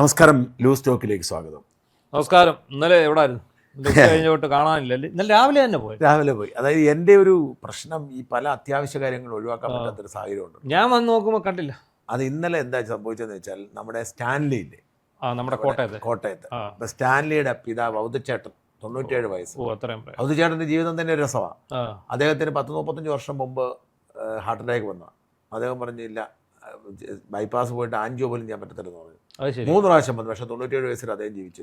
നമസ്കാരം, ലൂസ് ടോക്കിലേക്ക് സ്വാഗതം. നമസ്കാരം. ഇന്നലെ എവിടായിരുന്നു? കഴിഞ്ഞോട്ട് കാണാനില്ല. ഇന്നലെ രാവിലെ തന്നെ പോയി. അതായത് എൻ്റെ ഒരു പ്രശ്നം, ഈ പല അത്യാവശ്യ കാര്യങ്ങൾ ഒഴിവാക്കാൻ പറ്റാത്തൊരു സാഹചര്യമുണ്ട്. ഞാൻ വന്ന് നോക്കുമ്പോൾ കണ്ടില്ല. അത് ഇന്നലെ എന്താ സംഭവിച്ചതെന്ന് വെച്ചാൽ, നമ്മുടെ സ്റ്റാൻലിയില്ലേ, നമ്മുടെ കോട്ടയത്ത് അപ്പൊ സ്റ്റാൻലിയുടെ പിതാവ് ഔദുച്ചേട്ടൻ 97 വയസ്സ്. ഔദുച്ചേട്ടൻ്റെ ജീവിതം തന്നെ ഒരു രസമാണ്. അദ്ദേഹത്തിന് 10-35 വർഷം മുമ്പ് ഹാർട്ട് അറ്റാക്ക് വന്ന അദ്ദേഹം പറഞ്ഞില്ല, ബൈപ്പാസ് പോയിട്ട് ആൻജിയോ പോലും ചെയ്യാൻ പറ്റത്തില്ലെന്ന് പറഞ്ഞു. 3 പ്രാവശ്യം വന്നു. പക്ഷെ 97 വയസ്സിൽ അദ്ദേഹം ജീവിച്ചു.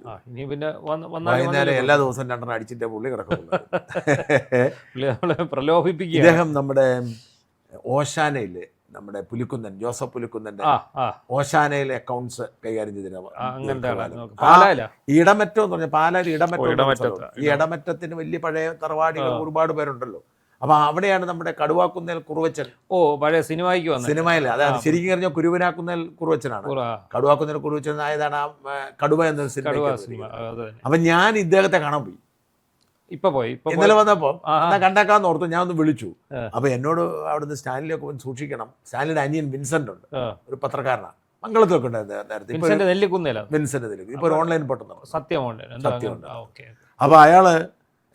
വൈകുന്നേരം എല്ലാ ദിവസവും 2 അടിച്ചിട്ട് പുള്ളി കിടക്കുന്നു. ഇദ്ദേഹം നമ്മുടെ ഓശാനയില്, നമ്മുടെ പുലിക്കുന്നൻ, ജോസഫ് പുലിക്കുന്നന്റെ ഓശാനയിലെ അക്കൗണ്ട്സ് കൈകാര്യം ചെയ്തിരുന്നു. ഇടമറ്റം എന്ന് പറഞ്ഞാൽ പാലാരി ഇടമറ്റം. ഈ ഇടമറ്റത്തിന് വലിയ പഴയ തറവാടികൾ ഒരുപാട് പേരുണ്ടല്ലോ. അപ്പൊ അവിടെയാണ് നമ്മുടെ കടുവാക്കുന്നേൽ കുറുവച്ചൻ. പഴയ സിനിമയിൽ അതായത് ശരിക്കും പറഞ്ഞാൽ കുരുവനാക്കുന്നേൽ കുറുവച്ചനാണ്. കടുവാക്കുന്നേൽ കുറുവച്ചൻ ആയതാണ് ആ കടുവ എന്നൊരു സിനിമ. അപ്പൊ ഞാൻ ഇദ്ദേഹത്തെ കാണാൻ പോയി. ഇന്നലെ വന്നപ്പോ കണ്ടേക്കാന്ന് ഓർത്തു. ഞാൻ ഒന്ന് വിളിച്ചു. അപ്പൊ എന്നോട് അവിടുന്ന് സ്റ്റാൻലിയൊക്കെ സൂക്ഷിക്കണം. സ്റ്റാൻലിയുടെ അനിയൻ വിൻസെന്റ് ഉണ്ട്, ഒരു പത്രക്കാരനാണ്, മംഗളത്തിലൊക്കെ ഉണ്ടായിരുന്നു നേരത്തെ. വിൻസെന്റ് നെല്ലിക്കുന്ന് ഇപ്പൊ ഒരു ഓൺലൈൻ പൊട്ടുന്നു. സത്യമുണ്ട്. അപ്പൊ അയാള്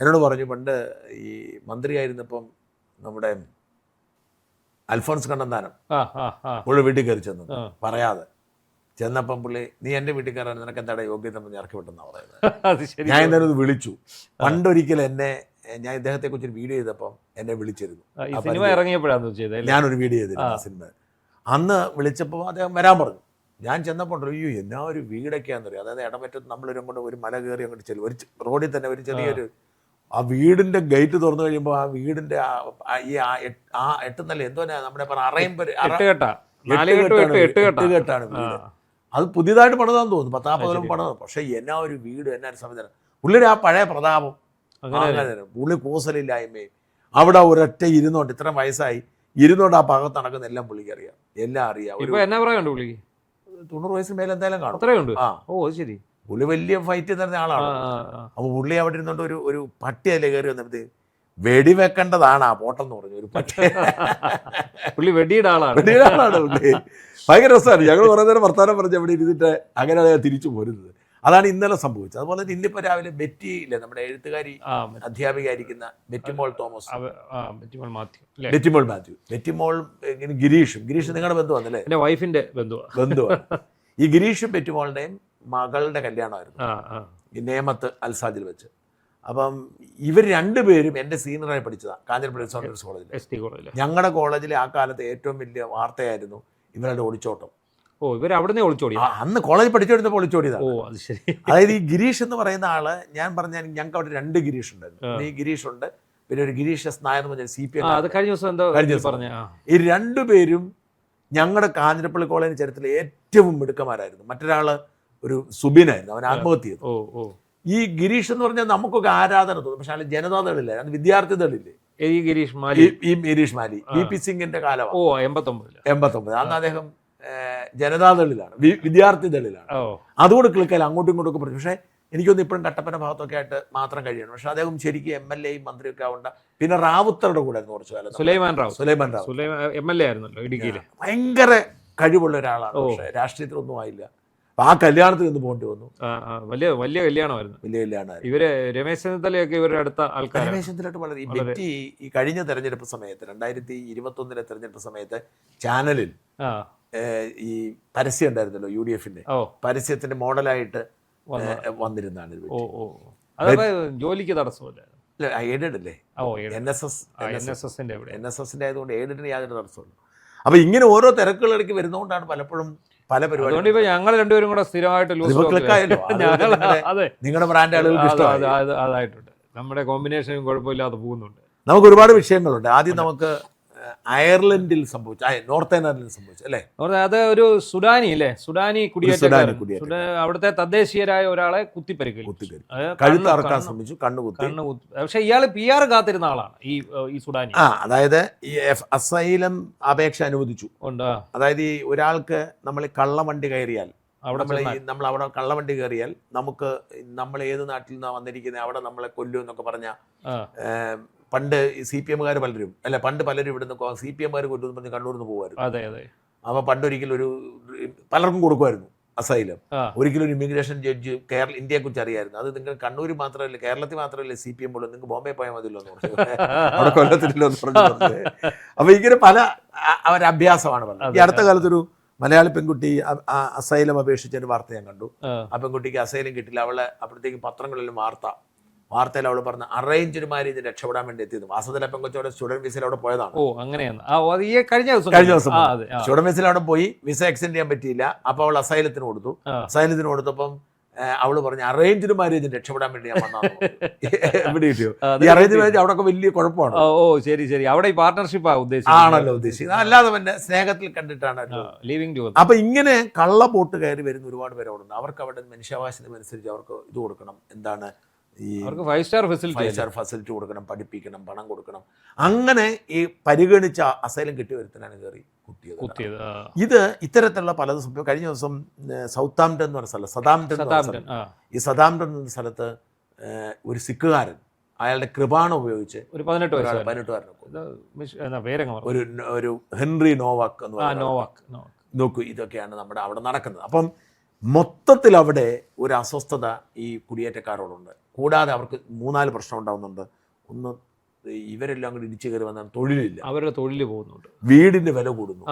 എന്നോട് പറഞ്ഞു, പണ്ട് ഈ മന്ത്രിയായിരുന്നപ്പം നമ്മുടെ അൽഫോൺസ് കണ്ണന്താനം പുള്ളി വീട്ടിൽ കയറി ചെന്നു പറയാതെ. ചെന്നപ്പം പുള്ളി, നീ എൻ്റെ വീട്ടിൽ കയറാൻ നിനക്ക് എന്താണ് യോഗ്യത ഇറക്കി വിട്ടെന്നാണ് പറയുന്നത്. ഞാൻ എന്തായാലും ഇത് വിളിച്ചു. പണ്ടൊരിക്കൽ ഞാൻ ഇദ്ദേഹത്തെ കുറിച്ച് വീഡിയോ ചെയ്തപ്പം എന്നെ വിളിച്ചിരുന്നു. ഞാനൊരു വീഡിയോ ചെയ്തിരുന്നു ആ സിനിമ. അന്ന് വിളിച്ചപ്പോൾ അദ്ദേഹം വരാൻ പറഞ്ഞു. ഞാൻ ചെന്നപ്പോൾ അയ്യോ എന്നാ ഒരു വീടൊക്കെയാണെന്ന് പറയും. അതായത് ഇടമറ്റത്ത് നമ്മളൊരു കൊണ്ട് ഒരു മല കയറി അങ്ങോട്ട് ചെല്ലും. ഒരു റോഡിൽ തന്നെ ഒരു ചെറിയൊരു ആ വീടിന്റെ ഗേറ്റ് തുറന്നു കഴിയുമ്പോൾ ആ വീടിന്റെ ഈ 8 നില എന്തോ നമ്മുടെ എട്ടുകെട്ടാണ് വീട്. അത് പുതിയതായിട്ട് പണിതാന്ന് തോന്നുന്നു, 10-40 പണിതാണ്. പക്ഷെ എന്നാ ഒരു വീട്, എന്നാ ഒരു സംവിധാനം. പുള്ളിയുടെ ആ പഴയ പ്രതാപം, പുള്ളി കൂസലില്ലായ്മയും അവിടെ ഒരൊറ്റ ഇരുന്നോണ്ട്, ഇത്രയും വയസ്സായി ഇരുന്നോണ്ട് ആ ഭാഗത്ത് നടക്കുന്ന എല്ലാം പുള്ളിക്ക് അറിയാം, എല്ലാം അറിയാം. 90 വയസ്സിന് മേലെ എന്തായാലും കാണും. പുള്ളി വലിയ ഫൈറ്റ് തരുന്ന ആളാണ്. അപ്പൊ പുള്ളി അവിടെ ഇരുന്നോണ്ട് ഒരു പട്ടി അതിലെ കയറി വന്നിട്ട് വെടിവെക്കേണ്ടതാണ് ആ പോട്ടെന്ന് പറഞ്ഞു. ഒരു പട്ടി പുള്ളി വെടിയുടെ ആളാണ് പുള്ളി. ഭയങ്കര രസമാണ്. ഞങ്ങൾ കുറേ നേരം വർത്താനം പറഞ്ഞ് അവിടെ ഇരുന്നിട്ട് അങ്ങനെയാണ് തിരിച്ചു പോരുന്നത്. അതാണ് ഇന്നലെ സംഭവിച്ചത്. അതുപോലെ തന്നെ ഇന്നിപ്പോ രാവിലെ ബെറ്റി ഇല്ലേ, നമ്മുടെ എഴുത്തുകാരി അധ്യാപികയായിരിക്കുന്ന ബെറ്റിമോൾ തോമസ്, ബെറ്റിമോൾ മാത്യു, ബെറ്റിമോൾ ഗിരീഷ് നിങ്ങളുടെ ബന്ധുവാണല്ലേ? എന്റെ വൈഫിന്റെ ബന്ധുവാണ്. ഈ ഗിരീഷും ബെറ്റിമോളുടെയും മകളുടെ കല്യാണമായിരുന്നു ഈ നേമത്ത് അൽസാജിൽ വെച്ച്. അപ്പം ഇവർ രണ്ടുപേരും എൻ്റെ സീനിയറായി പഠിച്ചതാണ് കാഞ്ഞിരപ്പള്ളി സോണേഴ്സ് കോളേജിൽ. ഞങ്ങളുടെ കോളേജിലെ ആ കാലത്ത് ഏറ്റവും വലിയ വാർത്തയായിരുന്നു ഇവരുടെ ഒളിച്ചോട്ടം. അന്ന് കോളേജിൽ പഠിച്ചോണ്ടിരുന്നപ്പോൾ ഒളിച്ചോടിയതാണ്. അതായത് ഈ ഗിരീഷ് എന്ന് പറയുന്ന ആള്, ഞാൻ പറഞ്ഞ ഞങ്ങൾക്ക് അവിടെ 2 ഗിരീഷ് ഉണ്ടായിരുന്നു. ഈ ഗിരീഷ് ഉണ്ട്, പിന്നെ ഒരു ഗിരീഷ് എസ് നായർ എന്ന് പറഞ്ഞ CPM. ഈ 2 പേരും ഞങ്ങളുടെ കാഞ്ഞിരപ്പള്ളി കോളേജിന്റെ ചരിത്രത്തിലെ ഏറ്റവും മിടുക്കന്മാരായിരുന്നു. മറ്റൊരാള് ഒരു സുബിനായിരുന്നു, അവൻ ആത്മഹത്യ ചെയ്തു. ഈ ഗിരീഷ് എന്ന് പറഞ്ഞാൽ നമുക്കൊക്കെ ആരാധന തോന്നും, പക്ഷെ അതിൽ ജനതാദളില്ല, അത് വിദ്യാർത്ഥികളില്ലേ. ഈ ഗിരീഷ് മാലി BP സിംഗിന്റെ കാലമാണ് 89. അന്ന് അദ്ദേഹം ജനതാദളിലാണ്, വിദ്യാർത്ഥി ദളിലാണ്. അതുകൊണ്ട് ക്ലിക്കാൽ അങ്ങോട്ടും ഇങ്ങോട്ടും ഒക്കെ പറഞ്ഞു. പക്ഷേ എനിക്കൊന്ന് ഇപ്പോഴും കട്ടപ്പന ഭാഗത്തൊക്കെ ആയിട്ട് മാത്രം കഴിയണം. പക്ഷെ അദ്ദേഹം ശരിക്കും MLA മന്ത്രിയൊക്കെ ആവണ്ട. പിന്നെ റാവുത്തറുടെ കൂടെ ആയിരുന്നു കുറച്ചു കാലം. സുലൈമാൻ റാവു MLA ആയിരുന്നല്ലോ ഇടുക്കിയിൽ. ഭയങ്കര കഴിവുള്ള ഒരാളാണ്. പക്ഷേ രാഷ്ട്രീയത്തിലൊന്നും ആയില്ല. ആ കല്യാണത്തിൽ നിന്ന് പോകേണ്ടി വന്നു. വലിയ കല്യാണമായിരുന്നു. ഇവര് രമേശ് ചെന്നിത്തലയൊക്കെ ഇവരുടെ അടുത്ത ആൾക്കാർ. രമേശ് ചെന്നിത്തല വളരെ ഈ കഴിഞ്ഞ തെരഞ്ഞെടുപ്പ് സമയത്ത് 2021 തെരഞ്ഞെടുപ്പ് സമയത്ത് ചാനലിൽ ഈ പരസ്യം ഉണ്ടായിരുന്നല്ലോ, UDFന്റെ പരസ്യത്തിന്റെ മോഡലായിട്ട് വന്നിരുന്നാണ്. ജോലിക്ക് തടസ്സമല്ല, എയ്ഡഡ് അല്ലേ, NSSന്റെ ആയതുകൊണ്ട് എയ്ഡഡിന് യാതൊരു തടസ്സമില്ല. അപ്പൊ ഇങ്ങനെ ഓരോ തിരക്കുകളിലേക്ക് വരുന്നതുകൊണ്ടാണ് പലപ്പോഴും പല പരിപാടി. ഞങ്ങൾ രണ്ടുപേരും കൂടെ സ്ഥിരമായിട്ട് നിങ്ങളുടെ ബ്രാൻഡ് ആളുകൾക്ക് ഇഷ്ടമായി. അതായിട്ടുണ്ട്, നമ്മുടെ കോമ്പിനേഷനും കുഴപ്പമില്ലാതെ പോകുന്നുണ്ട്. നമുക്ക് ഒരുപാട് വിഷയങ്ങളുണ്ട്. ആദ്യം നമുക്ക് അയർലൻഡിൽ സംഭവിച്ചു, നോർത്ത് അയർലൻഡിൽ സംഭവിച്ചു അല്ലേ? അത് ഒരു സുഡാനി കുടിയേറ്റക്കാരൻ അവിടുത്തെ തദ്ദേശീയരായ ഒരാളെ കഴുത്ത് അറക്കാൻ ശ്രമിച്ചു, കണ്ണുകുത്തി. പക്ഷെ ഇയാള് PR കാത്തിരുന്ന ആളാണ് ഈ സുഡാനി. അതായത് ഈ അസൈലം അപേക്ഷ അനുവദിച്ചു. അതായത് ഈ ഒരാൾക്ക് നമ്മൾ കള്ളവണ്ടി കയറിയാൽ, നമ്മൾ അവിടെ കള്ളവണ്ടി കയറിയാൽ നമ്മൾ ഏത് നാട്ടിൽ നിന്നാണ് വന്നിരിക്കുന്നത്, അവിടെ നമ്മളെ കൊല്ലും എന്നൊക്കെ പറഞ്ഞ പണ്ട് CPMകാർ പലരും ഇവിടുന്ന് CPMകാർ കൊല്ലുമെന്ന് പറഞ്ഞ് കണ്ണൂരിൽ നിന്ന് പോകുമായിരുന്നു. അതെ. അപ്പോൾ പണ്ടൊരിക്കലും പലർക്കും കൊടുക്കുമായിരുന്നു. അസൈലം. ഒരിക്കലും ഒരു ഇമിഗ്രേഷൻ ജഡ്ജ് ഇന്ത്യയെ കുറിച്ച് അറിയായിരുന്നു. അത് നിങ്ങൾ കണ്ണൂർ മാത്രമല്ല, കേരളത്തിൽ മാത്രമല്ല CPM പോലും, നിങ്ങൾക്ക് ബോംബെ പോയാൽ മതിയല്ലോ എന്ന് പറഞ്ഞു, അവിടെ കൊല്ലത്തിലോ എന്ന് പറഞ്ഞു. അപ്പൊ ഇങ്ങനെ പല അവരഭ്യാസമാണ് പറഞ്ഞത്. ഈ അടുത്ത കാലത്തൊരു മലയാളി പെൺകുട്ടി അസൈലം അപേക്ഷിച്ചൊരു വാർത്ത ഞാൻ കണ്ടു. ആ പെൺകുട്ടിക്ക് അസൈലം കിട്ടില്ല. അവളെ അപ്പോഴത്തേക്കും പത്രങ്ങളിലും വാർത്തയിൽ അവൾ പറഞ്ഞ അറേഞ്ച്ഡ് മാരേജ് രക്ഷപ്പെടാൻ വേണ്ടി എത്തിയത്. വാസത്തിലെ പെൺകൊച്ചോടെ സ്റ്റുഡന്റ് വിസയിൽ അവിടെ പോയതാണ്. കഴിഞ്ഞ ദിവസം സ്റ്റുഡന്റ് വിസയിൽ അവിടെ പോയി, വിസ എക്സ്റ്റെൻഡ് ചെയ്യാൻ പറ്റിയില്ല. അപ്പൊ അവൾ അസൈലത്തിന് കൊടുത്തപ്പം അവള് പറഞ്ഞു അറേഞ്ച്ഡ് മാരേജ് രക്ഷപ്പെടാൻ വേണ്ടി ഞാൻ വന്നു. എവിടെ കിട്ടിയോ ഈ അറേഞ്ച് മാരേജ്? അവിടെ ഒക്കെ വലിയ കുഴപ്പമാണ്. ശരി അവിടെ ഈ പാർട്ണർഷിപ്പ് ആണല്ലോ ഉദ്ദേശിക്കുന്നത്, അല്ലാതെ തന്നെ സ്നേഹത്തിൽ കണ്ടിട്ടാണ് ലിവിംഗ്. അപ്പൊ ഇങ്ങനെ കള്ള ബോട്ട് കയറി വരുന്ന ഒരുപാട് പേര് അവിടെ ഉണ്ട്. അവർക്ക് അവിടെ മനുഷ്യാവകാശം അനുസരിച്ച് അവർക്ക് ഇത് കൊടുക്കണം, എന്താണ് ഈ 5 സ്റ്റാർ ഫെസിലിറ്റി കൊടുക്കണം, പഠിപ്പിക്കണം, പണം കൊടുക്കണം. അങ്ങനെ ഈ പരിഗണിച്ച അസൈലം കിട്ടി വരുത്താനാണ് കയറി കുത്തിയത്. ഇത് ഇത്തരത്തിലുള്ള പലതും. കഴിഞ്ഞ ദിവസം സൗത്താംപ്ടൺ എന്ന് പറഞ്ഞ സ്ഥലം, ഈ സതാംപ്ടൺ എന്ന സ്ഥലത്ത് ഒരു സിഖുകാരൻ അയാളുടെ കൃപാണം ഉപയോഗിച്ച് ഒരു 18 ഒരു ഹെൻറി നോവാക്ക് എന്ന് പറയുന്നത്. നോക്കൂ, ഇതൊക്കെയാണ് നമ്മുടെ അവിടെ നടക്കുന്നത്. അപ്പം മൊത്തത്തിൽ അവിടെ ഒരു അസ്വസ്ഥത ഈ കുടിയേറ്റക്കാരോടുണ്ട്. കൂടാതെ അവർക്ക് 3-4 പ്രശ്നം ഉണ്ടാകുന്നുണ്ട്. ഒന്ന്, ഇവരെല്ലാം കൂടി ഇടിച്ചു കയറി വന്നാൽ തൊഴിലില്ല, അവരുടെ തൊഴിൽ പോകുന്നുണ്ട്, വീടിന്റെ വില കൂടുന്നു,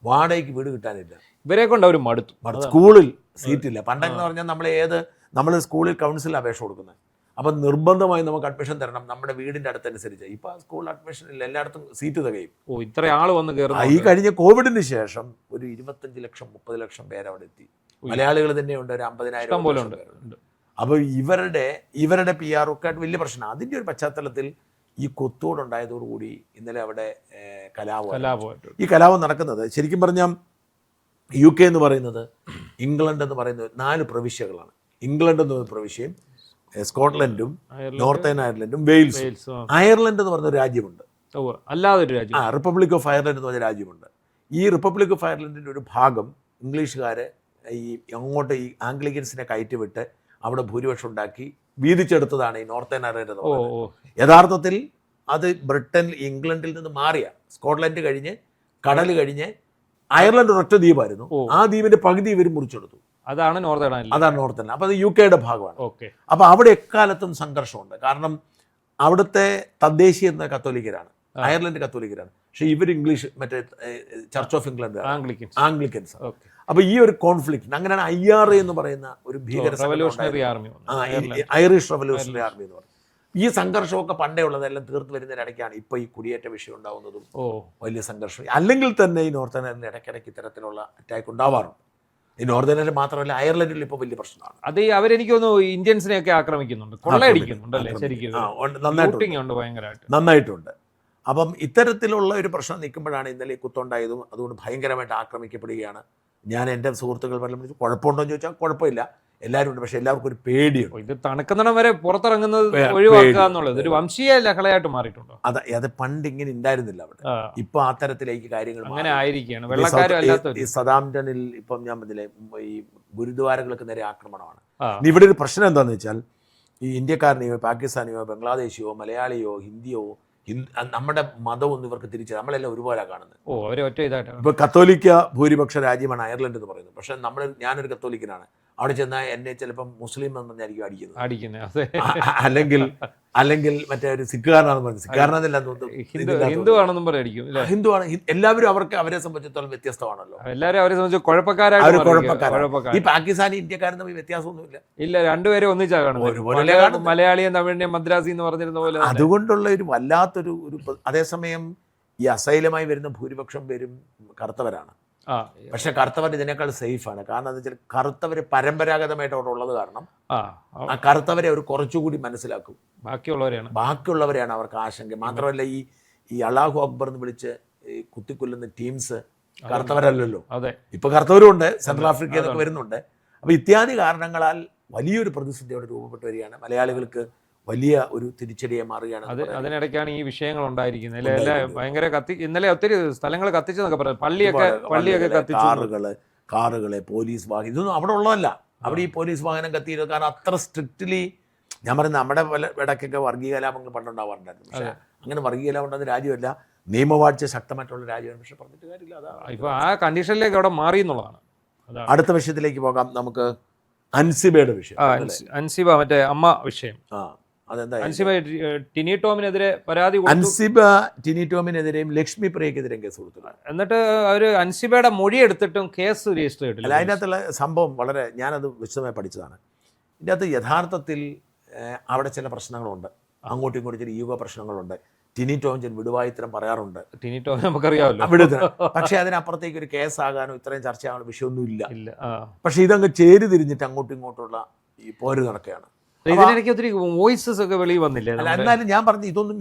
വാടകയ്ക്ക് വീട് കിട്ടാനില്ല, ഇവരെ കൊണ്ട് അവർ മടുത്തു. സ്കൂളിൽ സീറ്റില്ല. പണ്ടെന്ന് പറഞ്ഞാൽ നമ്മൾ സ്കൂളിൽ കൗൺസിൽ അപേക്ഷ കൊടുക്കുന്നത്, അപ്പം നിർബന്ധമായി നമുക്ക് അഡ്മിഷൻ തരണം നമ്മുടെ വീടിന്റെ അടുത്തനുസരിച്ച്. ഇപ്പൊ സ്കൂൾ അഡ്മിഷൻ ഇല്ല, എല്ലായിടത്തും സീറ്റ് തികയും. ഇത്ര ആള് വന്ന് കയറും. ഈ കഴിഞ്ഞ കോവിഡിന് ശേഷം ഒരു 25 ലക്ഷം 30 ലക്ഷം പേര് അവിടെ എത്തി. മലയാളികൾ തന്നെയുണ്ട് ഒരു 50,000 പേരുണ്ട്. അപ്പോൾ ഇവരുടെ PR ഒക്കെ ആയിട്ട് വലിയ പ്രശ്നം. അതിൻ്റെ ഒരു പശ്ചാത്തലത്തിൽ ഈ കൊത്തോടുണ്ടായതോടുകൂടി ഇന്നലെ അവിടെ കലാപം. ഈ കലാപം നടക്കുന്നത് ശരിക്കും പറഞ്ഞാൽ UK എന്ന് പറയുന്നത്, ഇംഗ്ലണ്ട് എന്ന് പറയുന്നത് 4 പ്രവിശ്യകളാണ്. ഇംഗ്ലണ്ട് എന്ന് പറയുന്ന പ്രവിശ്യയും സ്കോട്ട്ലൻഡും നോർത്തേൺ അയർലൻഡും വെയിൽസും. അയർലൻഡ് എന്ന് പറഞ്ഞ ഒരു രാജ്യമുണ്ട്, അല്ലാതൊരു രാജ്യം, റിപ്പബ്ലിക് ഓഫ് അയർലൻഡ് എന്ന് പറഞ്ഞ രാജ്യമുണ്ട്. ഈ റിപ്പബ്ലിക് ഓഫ് അയർലൻഡിൻ്റെ ഒരു ഭാഗം ഇംഗ്ലീഷുകാർ അങ്ങോട്ട് ഈ ആംഗ്ലിക്കൻസിനെ കയറ്റിവിട്ട് അവിടെ ഭൂരിപക്ഷം ഉണ്ടാക്കി വീതിച്ചെടുത്തതാണ് ഈ നോർത്തേൺ അയർലൻഡ്. യഥാർത്ഥത്തിൽ അത് ഇംഗ്ലണ്ടിൽ നിന്ന് മാറിയ സ്കോട്ട്ലൻഡ് കഴിഞ്ഞ് കടൽ കഴിഞ്ഞ് അയർലൻഡ് ഒരൊറ്റ ദ്വീപായിരുന്നു. ആ ദ്വീപിന്റെ പകുതി ഇവർ മുറിച്ചെടുത്തു. അതാണ് നോർത്തേൺ. അപ്പൊ അത് UKയുടെ ഭാഗമാണ്. അപ്പൊ അവിടെ എക്കാലത്തും സംഘർഷമുണ്ട്. കാരണം അവിടുത്തെ തദ്ദേശീയ എന്ന കത്തോലിക്കരാണ്, അയർലൻഡ് കത്തോലിക്കരാണ്. പക്ഷെ ഇവർ ഇംഗ്ലീഷ് മറ്റേ ചർച്ച് ഓഫ് ഇംഗ്ലണ്ട് ആംഗ്ലിക്കൻസ്. അപ്പൊ ഈ ഒരു കോൺഫ്ലിക്റ്റ്, അങ്ങനെയാണ് IRA എന്ന് പറയുന്ന ഒരു ഭീകര ഐറിഷ് റവല്യൂഷണറി ആർമി എന്ന് പറയുന്നത്. ഈ സംഘർഷമൊക്കെ പണ്ടേ ഉള്ളതെല്ലാം തീർത്ത് വരുന്നതിനിടയ്ക്കാണ് ഇപ്പൊ ഈ കുടിയേറ്റ വിഷയം ഉണ്ടാവുന്നതും വലിയ സംഘർഷം. അല്ലെങ്കിൽ തന്നെ ഈ നോർത്തേൺ അയർലൻഡ് ഇടയ്ക്കിടയ്ക്ക് ഇത്തരത്തിലുള്ള അറ്റാക്ക് ഉണ്ടാവാറുണ്ട്. ഈ നോർത്തേൺ അയർലൻഡ് മാത്രമല്ല, അയർലൻഡിൽ ഇപ്പോൾ വലിയ പ്രശ്നമാണ്. അത് അവരെനിക്ക് തോന്നുന്നു ഇന്ത്യൻസിനെയൊക്കെ ആക്രമിക്കുന്നുണ്ട്, കൊള്ളയടിക്കുന്നുണ്ട് അല്ലേ? ശരിക്കും നന്നായിട്ടുണ്ട്. അപ്പം ഇത്തരത്തിലുള്ള ഒരു പ്രശ്നം നിൽക്കുമ്പോഴാണ് ഇന്നലെ കുത്തുണ്ടായതും. അതുകൊണ്ട് ഭയങ്കരമായിട്ട് ആക്രമിക്കപ്പെടുകയാണ്. ഞാൻ എൻ്റെ സുഹൃത്തുക്കൾ പറഞ്ഞു, കുഴപ്പമുണ്ടോ എന്ന് ചോദിച്ചാൽ കുഴപ്പമില്ല, എല്ലാവരും ഉണ്ട്. പക്ഷെ എല്ലാവർക്കും ഒരു പേടിയുണ്ട്. ഇത് തണുക്കുന്നിടം വരെ പുറത്തിറങ്ങുന്നത് ഒഴിവാക്കുക എന്നുള്ളത് ഒരു വംശീയ ലഹളയായിട്ട് മാറിയിട്ടുണ്ടോ? അത് പണ്ട് ഇങ്ങനെ ഉണ്ടായിരുന്നില്ല അവിടെ. ഇപ്പൊ ആ തരത്തിലേക്ക് കാര്യങ്ങൾ അങ്ങനെ ആയിരിക്കുകയാണ്. ഈ സതാംപ്ടണിൽ ഇപ്പം ഞാൻ പറഞ്ഞില്ലേ, ഈ ഗുരുദ്വാരകൾക്ക് നേരെ ആക്രമണമാണ്. ഇവിടെ ഒരു പ്രശ്നം എന്താണെന്ന് വെച്ചാൽ, ഈ ഇന്ത്യക്കാരനെയോ പാകിസ്ഥാനിയോ ബംഗ്ലാദേശിയോ മലയാളിയോ ഹിന്ദിയോ നമ്മുടെ മതമൊന്നും ഇവർക്ക് തിരിച്ച്, നമ്മളെല്ലാം ഒരുപോലെ കാണുന്നത്. ഇപ്പൊ കത്തോലിക്ക ഭൂരിപക്ഷ രാജ്യമാണ് അയർലൻഡ് എന്ന് പറയുന്നത്. പക്ഷെ ഞാനൊരു കത്തോലിക്കനാണ്. അവിടെ ചെന്നാൽ എന്നെ ചിലപ്പം മുസ്ലിം എന്ന് പറഞ്ഞായിരിക്കും അടിക്കുന്നത്, അല്ലെങ്കിൽ മറ്റേ ഒരു സിഖുകാരനാണെന്ന് പറഞ്ഞു. സിഖുകാരനെന്നല്ല, ഹിന്ദുവാണെന്നും പറയും. ഹിന്ദുവാണ്. എല്ലാവരും അവരെ സംബന്ധിച്ചിടത്തോളം വ്യത്യസ്തമാണല്ലോ. എല്ലാവരും അവരെ സംബന്ധിച്ച് കുഴപ്പക്കാരാണ്. ഈ പാകിസ്ഥാനി ഇന്ത്യക്കാരും തമ്മിൽ വ്യത്യാസമൊന്നുമില്ല. ഇല്ല, രണ്ടുപേരും ഒന്നിച്ചാ കാണുന്നത്. മലയാളിയും തമിഴിനെയും മദ്രാസി എന്ന് പറഞ്ഞിരുന്ന പോലെ. അതുകൊണ്ടുള്ള ഒരു വല്ലാത്തൊരു അതേസമയം ഈ അസൈലമായി വരുന്ന ഭൂരിപക്ഷം പേരും കറുത്തവരാണ്. പക്ഷെ കറുത്തവർ ഇതിനേക്കാൾ സേഫാണ്. കാരണം എന്താ വെച്ചാൽ കറുത്തവർ പരമ്പരാഗതമായിട്ട് അവിടെ ഉള്ളത് കാരണം ആ കറുത്തവരെ അവർ കുറച്ചുകൂടി മനസ്സിലാക്കും. ബാക്കിയുള്ളവരെയാണ് അവർക്ക് ആശങ്ക. മാത്രമല്ല ഈ അല്ലാഹു അക്ബർ എന്ന് വിളിച്ച് കുത്തിക്കൊല്ലുന്ന ടീംസ് കറുത്തവരല്ലല്ലോ. ഇപ്പൊ കറുത്തവരും ഉണ്ട്, സെൻട്രൽ ആഫ്രിക്കയിൽ നിന്നൊക്കെ വരുന്നുണ്ട്. അപ്പൊ ഇത്യാദി കാരണങ്ങളാൽ വലിയൊരു പ്രതിസന്ധി അവിടെ രൂപപ്പെട്ടു വരികയാണ്. മലയാളികൾക്ക് വലിയ ഒരു തിരിച്ചടിയെ മാറുകയാണ്. അതിനിടയ്ക്കാണ് ഈ വിഷയങ്ങൾ ഉണ്ടായിരിക്കുന്നത്. ഭയങ്കര ഇന്നലെ ഒത്തിരി സ്ഥലങ്ങൾ കത്തിച്ചെന്നൊക്കെ പറഞ്ഞു. പള്ളിയൊക്കെ കത്തിച്ചു. കാറുകളെ പോലീസ് വാഹനം, ഇതൊന്നും അവിടെ ഉള്ളതല്ല. അവിടെ ഈ പോലീസ് വാഹനം കത്തിയിരുന്നു. കാരണം അത്ര സ്ട്രിക്റ്റ്ലി, ഞാൻ പറയുന്നത് നമ്മുടെ ഇടയ്ക്കൊക്കെ വർഗീയ കലാപങ്ങൾ പണ്ടുണ്ടാവാറുണ്ടായിരുന്നു. പക്ഷെ അങ്ങനെ വർഗീയ കലാപം ഉണ്ടാകുന്ന രാജ്യമല്ല, നിയമവാഴ്ച ശക്തമായിട്ടുള്ള രാജ്യമാണ്. പക്ഷെ പറഞ്ഞിട്ട് കാര്യമില്ല. ഇപ്പൊ ആ കണ്ടീഷനിലേക്ക് അവിടെ മാറി എന്നുള്ളതാണ്. അടുത്ത വിഷയത്തിലേക്ക് പോകാം. നമുക്ക് അൻസിബയുടെ വിഷയം. അൻസിബ മറ്റേ അമ്മ വിഷയം. അൻസിബ ടിനി ടോമിനെതിരെ പരാതി കൊടുത്തു. അൻസിബ ടിനി ടോമിനെതിരെയും ലക്ഷ്മി പ്രിയക്കെതിരെയും കേസ് കൊടുത്തു. എന്നിട്ട് അവര് അൻസിബയുടെ മൊഴി എടുത്തിട്ടും കേസ് രജിസ്റ്റർ ചെയ്തിട്ടില്ല. അതിനകത്തുള്ള സംഭവം വളരെ, ഞാനത് വിശദമായി പഠിച്ചതാണ്. ഇതിൻ്റെ അകത്ത് യഥാർത്ഥത്തിൽ അവിടെ ചില പ്രശ്നങ്ങളുണ്ട്, അങ്ങോട്ടും ഇങ്ങോട്ടും ചില ഈഗോ പ്രശ്നങ്ങളുണ്ട്. ടിനി ടോം വിടുവായിത്തരം പറയാറുണ്ട്. ടിനി ടോം നമുക്കറിയാമല്ലോ വിടുതരം. പക്ഷെ അതിനപ്പുറത്തേക്ക് ഒരു കേസാകാനോ ഇത്രയും ചർച്ചയാകാനോ വിഷയമൊന്നും ഇല്ല. പക്ഷെ ഇതങ്ങ് ചേരി തിരിഞ്ഞിട്ട് അങ്ങോട്ടും ഇങ്ങോട്ടുള്ള ഈ പോര് നടക്കുകയാണ്. ഇതിനിടയ്ക്ക് ഒത്തിരി വോയിസസ് ഒക്കെ വെളിയിൽ വന്നില്ലേ? എന്നാലും ഞാൻ പറഞ്ഞു, ഇതൊന്നും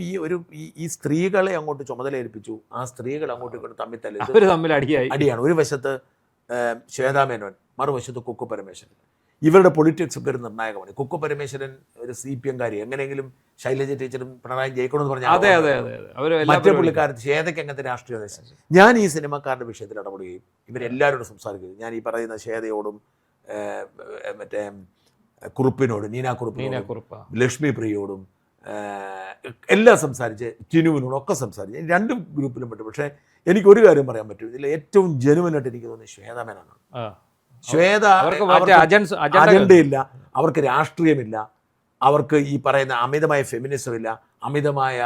ഈ സ്ത്രീകളെ അങ്ങോട്ട് ചുമതലയേൽപ്പിച്ചു, ആ സ്ത്രീകൾ അങ്ങോട്ടും ഇങ്ങോട്ടും തമ്മിൽ അടിയാണ്. ഒരു വശത്ത് ശ്വേതാ മേനോൻ, മറുവശത്ത് കുക്കു പരമേശ്വരൻ. ഇവരുടെ പൊളിറ്റിക്സ് ഒക്കെ ഒരു നിർണായകമാണ്. കുക്കു പരമേശ്വരൻ ഒരു CPM കാരി, എങ്ങനെയെങ്കിലും ശൈലജ ടീച്ചറും പിണറായി ജയിക്കണമെന്ന് പറഞ്ഞാൽ മറ്റേ പുള്ളിക്കാരത്ത് ശ്വേതയ്ക്ക് അങ്ങനത്തെ രാഷ്ട്രീയ ദേശം. ഞാൻ ഈ സിനിമക്കാരുടെ വിഷയത്തിൽ ഇടപെടുകയും ഇവരെല്ലാവരോടും സംസാരിക്കുകയും, ഞാൻ ഈ പറയുന്ന ശ്വേതയോടും മറ്റേ കുറുപ്പിനോടും, നീനാക്കുറുപ്പ്, ലക്ഷ്മി പ്രിയോടും എല്ലാം സംസാരിച്ച്, ടിനുവിനോടും ഒക്കെ സംസാരിച്ച്, രണ്ട് ഗ്രൂപ്പിലും പെട്ടു. പക്ഷേ എനിക്കൊരു കാര്യം പറയാൻ പറ്റും, ഇതിൽ ഏറ്റവും ജെനുവനായിട്ട് എനിക്ക് തോന്നുന്നത് ശ്വേതാ മേനോനാണ്. ശ്വേത അജണ്ടയില്ല, അവർക്ക് രാഷ്ട്രീയമില്ല, അവർക്ക് ഈ പറയുന്ന അമിതമായ ഫെമിനിസം ഇല്ല, അമിതമായ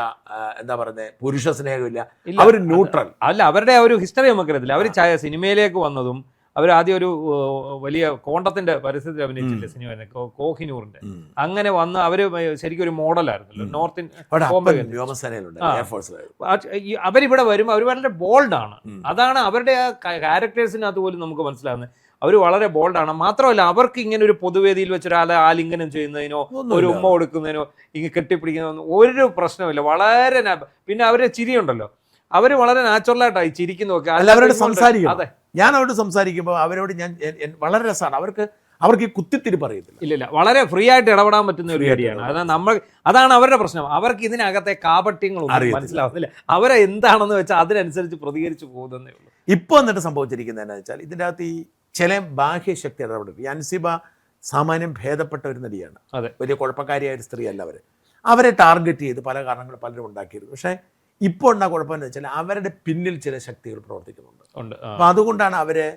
എന്താ പറയുന്നത് പുരുഷ സ്നേഹമില്ല. അവർ ന്യൂട്രൽ അല്ല. അവരുടെ ഒരു ഹിസ്റ്ററി നമുക്കറിയത്തില്ല. അവർ സിനിമയിലേക്ക് വന്നതും അവർ ആദ്യം ഒരു വലിയ കോണ്ടത്തിന്റെ പരസ്യത്തിൽ അഭിനയിച്ചില്ലേ സിനിമ, കോഹിനൂറിന്റെ. അങ്ങനെ വന്ന് അവര് ശരിക്കും ഒരു മോഡലായിരുന്നല്ലോ നോർത്ത് അവരിവിടെ വരുമ്പോൾ അവർ വളരെ ബോൾഡാണ്. അതാണ് അവരുടെ ആ ക്യാരക്ടേഴ്സിനകത്ത് പോലും നമുക്ക് മനസ്സിലാകുന്നത്. അവർ വളരെ ബോൾഡാണ്. മാത്രമല്ല, അവർക്ക് ഇങ്ങനെ ഒരു പൊതുവേദിയിൽ വെച്ച് ഒരാളെ ആലിംഗനം ചെയ്യുന്നതിനോ ഒരു ഉമ്മ കൊടുക്കുന്നതിനോ ഇങ്ങനെ കെട്ടിപ്പിടിക്കുന്നതിനോ ഒരു പ്രശ്നമില്ല. വളരെ പിന്നെ അവരുടെ ചിരിയുണ്ടല്ലോ, അവര് വളരെ നാച്ചുറലായിട്ടായി ചിരിക്കുന്നതൊക്കെ. അവരോട് സംസാരിക്കും. അതെ, ഞാൻ അവരോട് സംസാരിക്കുമ്പോൾ അവരോട് ഞാൻ വളരെ രസമാണ്. അവർക്ക് ഈ കുത്തിത്തിരി പറയത്തില്ല. ഇല്ല, വളരെ ഫ്രീ ആയിട്ട് ഇടപെടാൻ പറ്റുന്ന ഒരു ഏരിയയാണ്. അതാണ് അവരുടെ പ്രശ്നം. അവർക്ക് ഇതിനകത്തെ കാപട്യങ്ങളൊന്നും മനസ്സിലാവുന്നില്ല. അവരെ എന്താണെന്ന് വെച്ചാൽ അതിനനുസരിച്ച് പ്രതികരിച്ചു പോകുന്നതേ ഉള്ളൂ. ഇപ്പോൾ എന്നിട്ട് സംഭവിച്ചിരിക്കുന്നത് എന്താണെന്ന് വെച്ചാൽ, ഇതിൻ്റെ അകത്ത് ഈ ചില ബാഹ്യശക്തി ഇടപെടും. ഈ അൻസിബ സാമാന്യം ഭേദപ്പെട്ട ഒരു നടിയാണ്, വലിയ കുഴപ്പക്കാരിയായ ഒരു സ്ത്രീയല്ല. അവരെ ടാർഗറ്റ് ചെയ്ത് പല കാരണങ്ങൾ പലരും ഉണ്ടാക്കിയിരുന്നു. പക്ഷേ ഇപ്പോൾ ഉണ്ടാ കുഴപ്പമെന്ന് വെച്ചാൽ അവരുടെ പിന്നിൽ ചില ശക്തികൾ പ്രവർത്തിക്കുന്നുണ്ട്. അപ്പം അതുകൊണ്ടാണ് അവരെ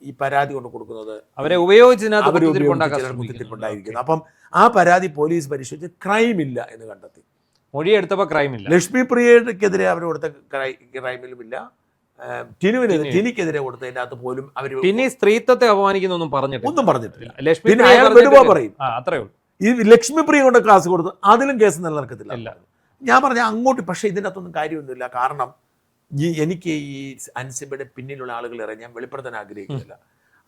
ഈ പരാതി കൊണ്ട് കൊടുക്കുന്നത്, അവരെ ഉപയോഗിച്ചിരിക്കുന്നത്. അപ്പം ആ പരാതി പോലീസ് പരിശോധിച്ച് ക്രൈം ഇല്ല എന്ന് കണ്ടെത്തി. മൊഴിയെടുത്തപ്പോൾ ക്രൈം ഇല്ല. ലക്ഷ്മി പ്രിയക്കെതിരെ അവർ കൊടുത്ത ക്രൈമിലുമില്ല. ടിനിക്കെതിരെ കൊടുത്തതിൻ്റെ അകത്ത് പോലും അവർ സ്ത്രീത്വത്തെ അപമാനിക്കുന്നൊന്നും പറഞ്ഞിട്ടില്ല. ഈ ലക്ഷ്മി പ്രിയ കൊണ്ട് ക്ലാസ് കൊടുത്തു, അതിലും കേസ് നിലനിൽക്കത്തില്ല. ഞാൻ പറഞ്ഞ അങ്ങോട്ട്. പക്ഷേ ഇതിൻ്റെ അകത്തൊന്നും കാര്യമൊന്നുമില്ല. കാരണം എനിക്ക് ഈ അൻസിബയുടെ പിന്നിലുള്ള ആളുകളെ ഞാൻ വെളിപ്പെടുത്താൻ ആഗ്രഹിക്കുന്നില്ല.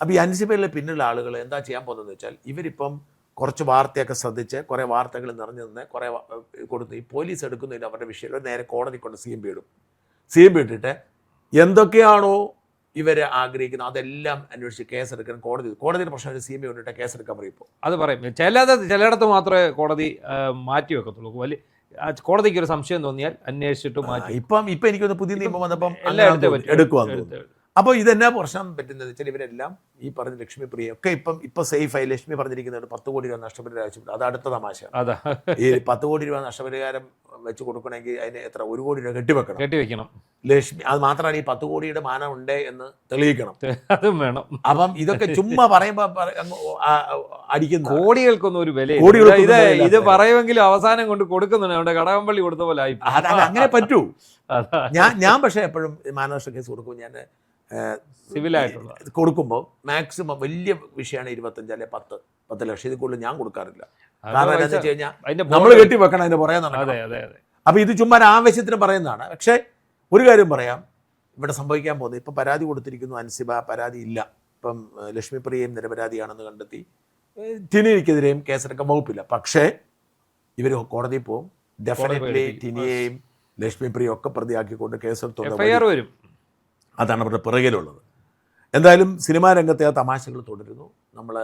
അപ്പോൾ ഈ അൻസിബയുടെ പിന്നിലുള്ള ആളുകൾ എന്താ ചെയ്യാൻ പോകുന്നതെന്ന് വെച്ചാൽ, ഇവരിപ്പം കുറച്ച് വാർത്തയൊക്കെ ശ്രദ്ധിച്ച് കുറേ വാർത്തകൾ നിറഞ്ഞു നിന്ന് കുറേ കൊടുത്ത് ഈ പോലീസ് എടുക്കുന്നില്ല അവരുടെ വിഷയം നേരെ കോടതി കൊണ്ട് CMB ഇടും. CMB ഇട്ടിട്ട് എന്തൊക്കെയാണോ ഇവർ ആഗ്രഹിക്കുന്നത് അതെല്ലാം അന്വേഷിച്ച് കേസെടുക്കാൻ കോടതിയുടെ പ്രശ്നം CMB കൊണ്ടിട്ട് കേസെടുക്കാൻ പറയും. അത് പറയും. ചിലയിടത്ത് മാത്രമേ കോടതി മാറ്റി വെക്കത്തുള്ളൂ. വലിയ കോടതിക്ക് ഒരു സംശയം തോന്നിയാൽ അന്വേഷിച്ചിട്ട് മാറ്റി. ഇപ്പം എനിക്കൊന്ന് പുതിയ നിയമം വന്നപ്പം എടുക്കുവാന്ന്. അപ്പോൾ ഇതെന്നാ പ്രശ്നം പറ്റുന്നത് വെച്ചാൽ, ഇവരെല്ലാം ഈ പറഞ്ഞ ലക്ഷ്മി പ്രിയ ഒക്കെ ഇപ്പം സേഫായി. ലക്ഷ്മി പറഞ്ഞിരിക്കുന്നത് 10 കോടി രൂപ നഷ്ടപരിഹാരം ആവശ്യപ്പെട്ടു. അത് അടുത്ത തമാശയാണ്. ഈ 10 കോടി രൂപ നഷ്ടപരിഹാരം വെച്ച് കൊടുക്കണമെങ്കിൽ അതിന് എത്ര 1 കോടി രൂപ കെട്ടിവെക്കണം. ലക്ഷ്മി അത് മാത്രമല്ല, ഈ 10 കോടിയുടെ മാനം ഉണ്ട് എന്ന് തെളിയിക്കണം. അതും വേണം. അപ്പം ഇതൊക്കെ ചുമ്മാ പറയുമ്പോ അടിക്കുന്നു. കോടികൾക്കൊന്നും ഒരു വില. ഇത് പറയുമെങ്കിലും അവസാനം കൊണ്ട് കൊടുക്കുന്നുണ്ട്. അവിടെ കടകംപള്ളി കൊടുത്ത പോലെ ആയി. അങ്ങനെ പറ്റൂ. ഞാൻ പക്ഷേ എപ്പോഴും മാനനഷ്ട കേസ് കൊടുക്കും. ഞാൻ സിവിലായിട്ടുള്ള കൊടുക്കുമ്പോൾ മാക്സിമം വലിയ വിഷയമാണ് 25 അല്ലെങ്കിൽ 10 ലക്ഷം. ഇത് കൂടുതൽ ഞാൻ കൊടുക്കാറില്ല. കാരണം എന്താണെന്ന് വെച്ച് കഴിഞ്ഞാൽ നമ്മൾ കെട്ടി വെക്കണം, അതിന്റെ പറയാൻ. അപ്പൊ ഇത് ചുമ്മാ ആവശ്യത്തിന് പറയുന്നതാണ്. പക്ഷേ ഒരു കാര്യം പറയാം, ഇവിടെ സംഭവിക്കാൻ പോകുന്നത്, ഇപ്പം പരാതി കൊടുത്തിരിക്കുന്നു അൻസിബ, പരാതി ഇല്ല. ഇപ്പം ലക്ഷ്മി പ്രിയയും നിരപരാധിയാണെന്ന് കണ്ടെത്തി. ടിനിക്കെതിരെയും കേസെടുക്കാൻ വകുപ്പില്ല. പക്ഷേ ഇവർ കോടതിയിൽ പോകും. ഡെഫിനറ്റ്ലി ടിനിയെയും ലക്ഷ്മി പ്രിയയും ഒക്കെ പ്രതിയാക്കിക്കൊണ്ട് കേസെടുത്തോണ്ട് വരും. അതാണ് അവരുടെ പിറകിലുള്ളത്. എന്തായാലും സിനിമാ രംഗത്തെ ആ തമാശകൾ തുടരുന്നു. നമ്മൾ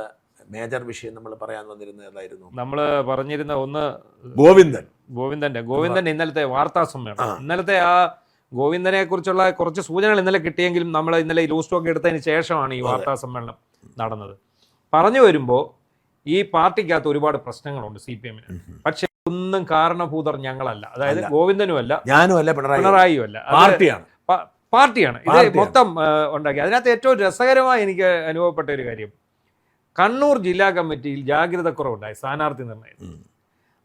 മേജർ വിഷയം നമ്മൾ പറയാൻ വന്നിരുന്നത് ഏതായിരുന്നു? നമ്മൾ പറഞ്ഞിരുന്ന ഒന്ന് ഗോവിന്ദന്റെ ഇന്നലത്തെ വാർത്താ സമ്മേളനം. ഇന്നലത്തെ ആ ഗോവിന്ദനെ കുറിച്ചുള്ള കുറച്ച് സൂചനകൾ ഇന്നലെ കിട്ടിയെങ്കിലും നമ്മൾ ഇന്നലെ ലൂസ് സ്റ്റോക്ക് എടുത്തതിന് ശേഷമാണ് ഈ വാർത്താ സമ്മേളനം നടന്നത്. പറഞ്ഞു വരുമ്പോൾ ഈ പാർട്ടിക്കകത്ത് ഒരുപാട് പ്രശ്നങ്ങളുണ്ട് CPM-ന്. പക്ഷെ ഒന്നും കാരണഭൂതർ ഞങ്ങളല്ല. അതായത് ഗോവിന്ദനും അല്ല, ഞാനും അല്ല, പിണറായിയും അല്ല, പാർട്ടിയാണ്. പാർട്ടിയാണ് ഇത് മൊത്തം ഉണ്ടാക്കി. അതിനകത്ത് ഏറ്റവും രസകരമായി എനിക്ക് അനുഭവപ്പെട്ട ഒരു കാര്യം, കണ്ണൂർ ജില്ലാ കമ്മിറ്റിയിൽ ജാഗ്രത കുറവുണ്ടായി സ്ഥാനാർത്ഥി നിർണ്ണയം.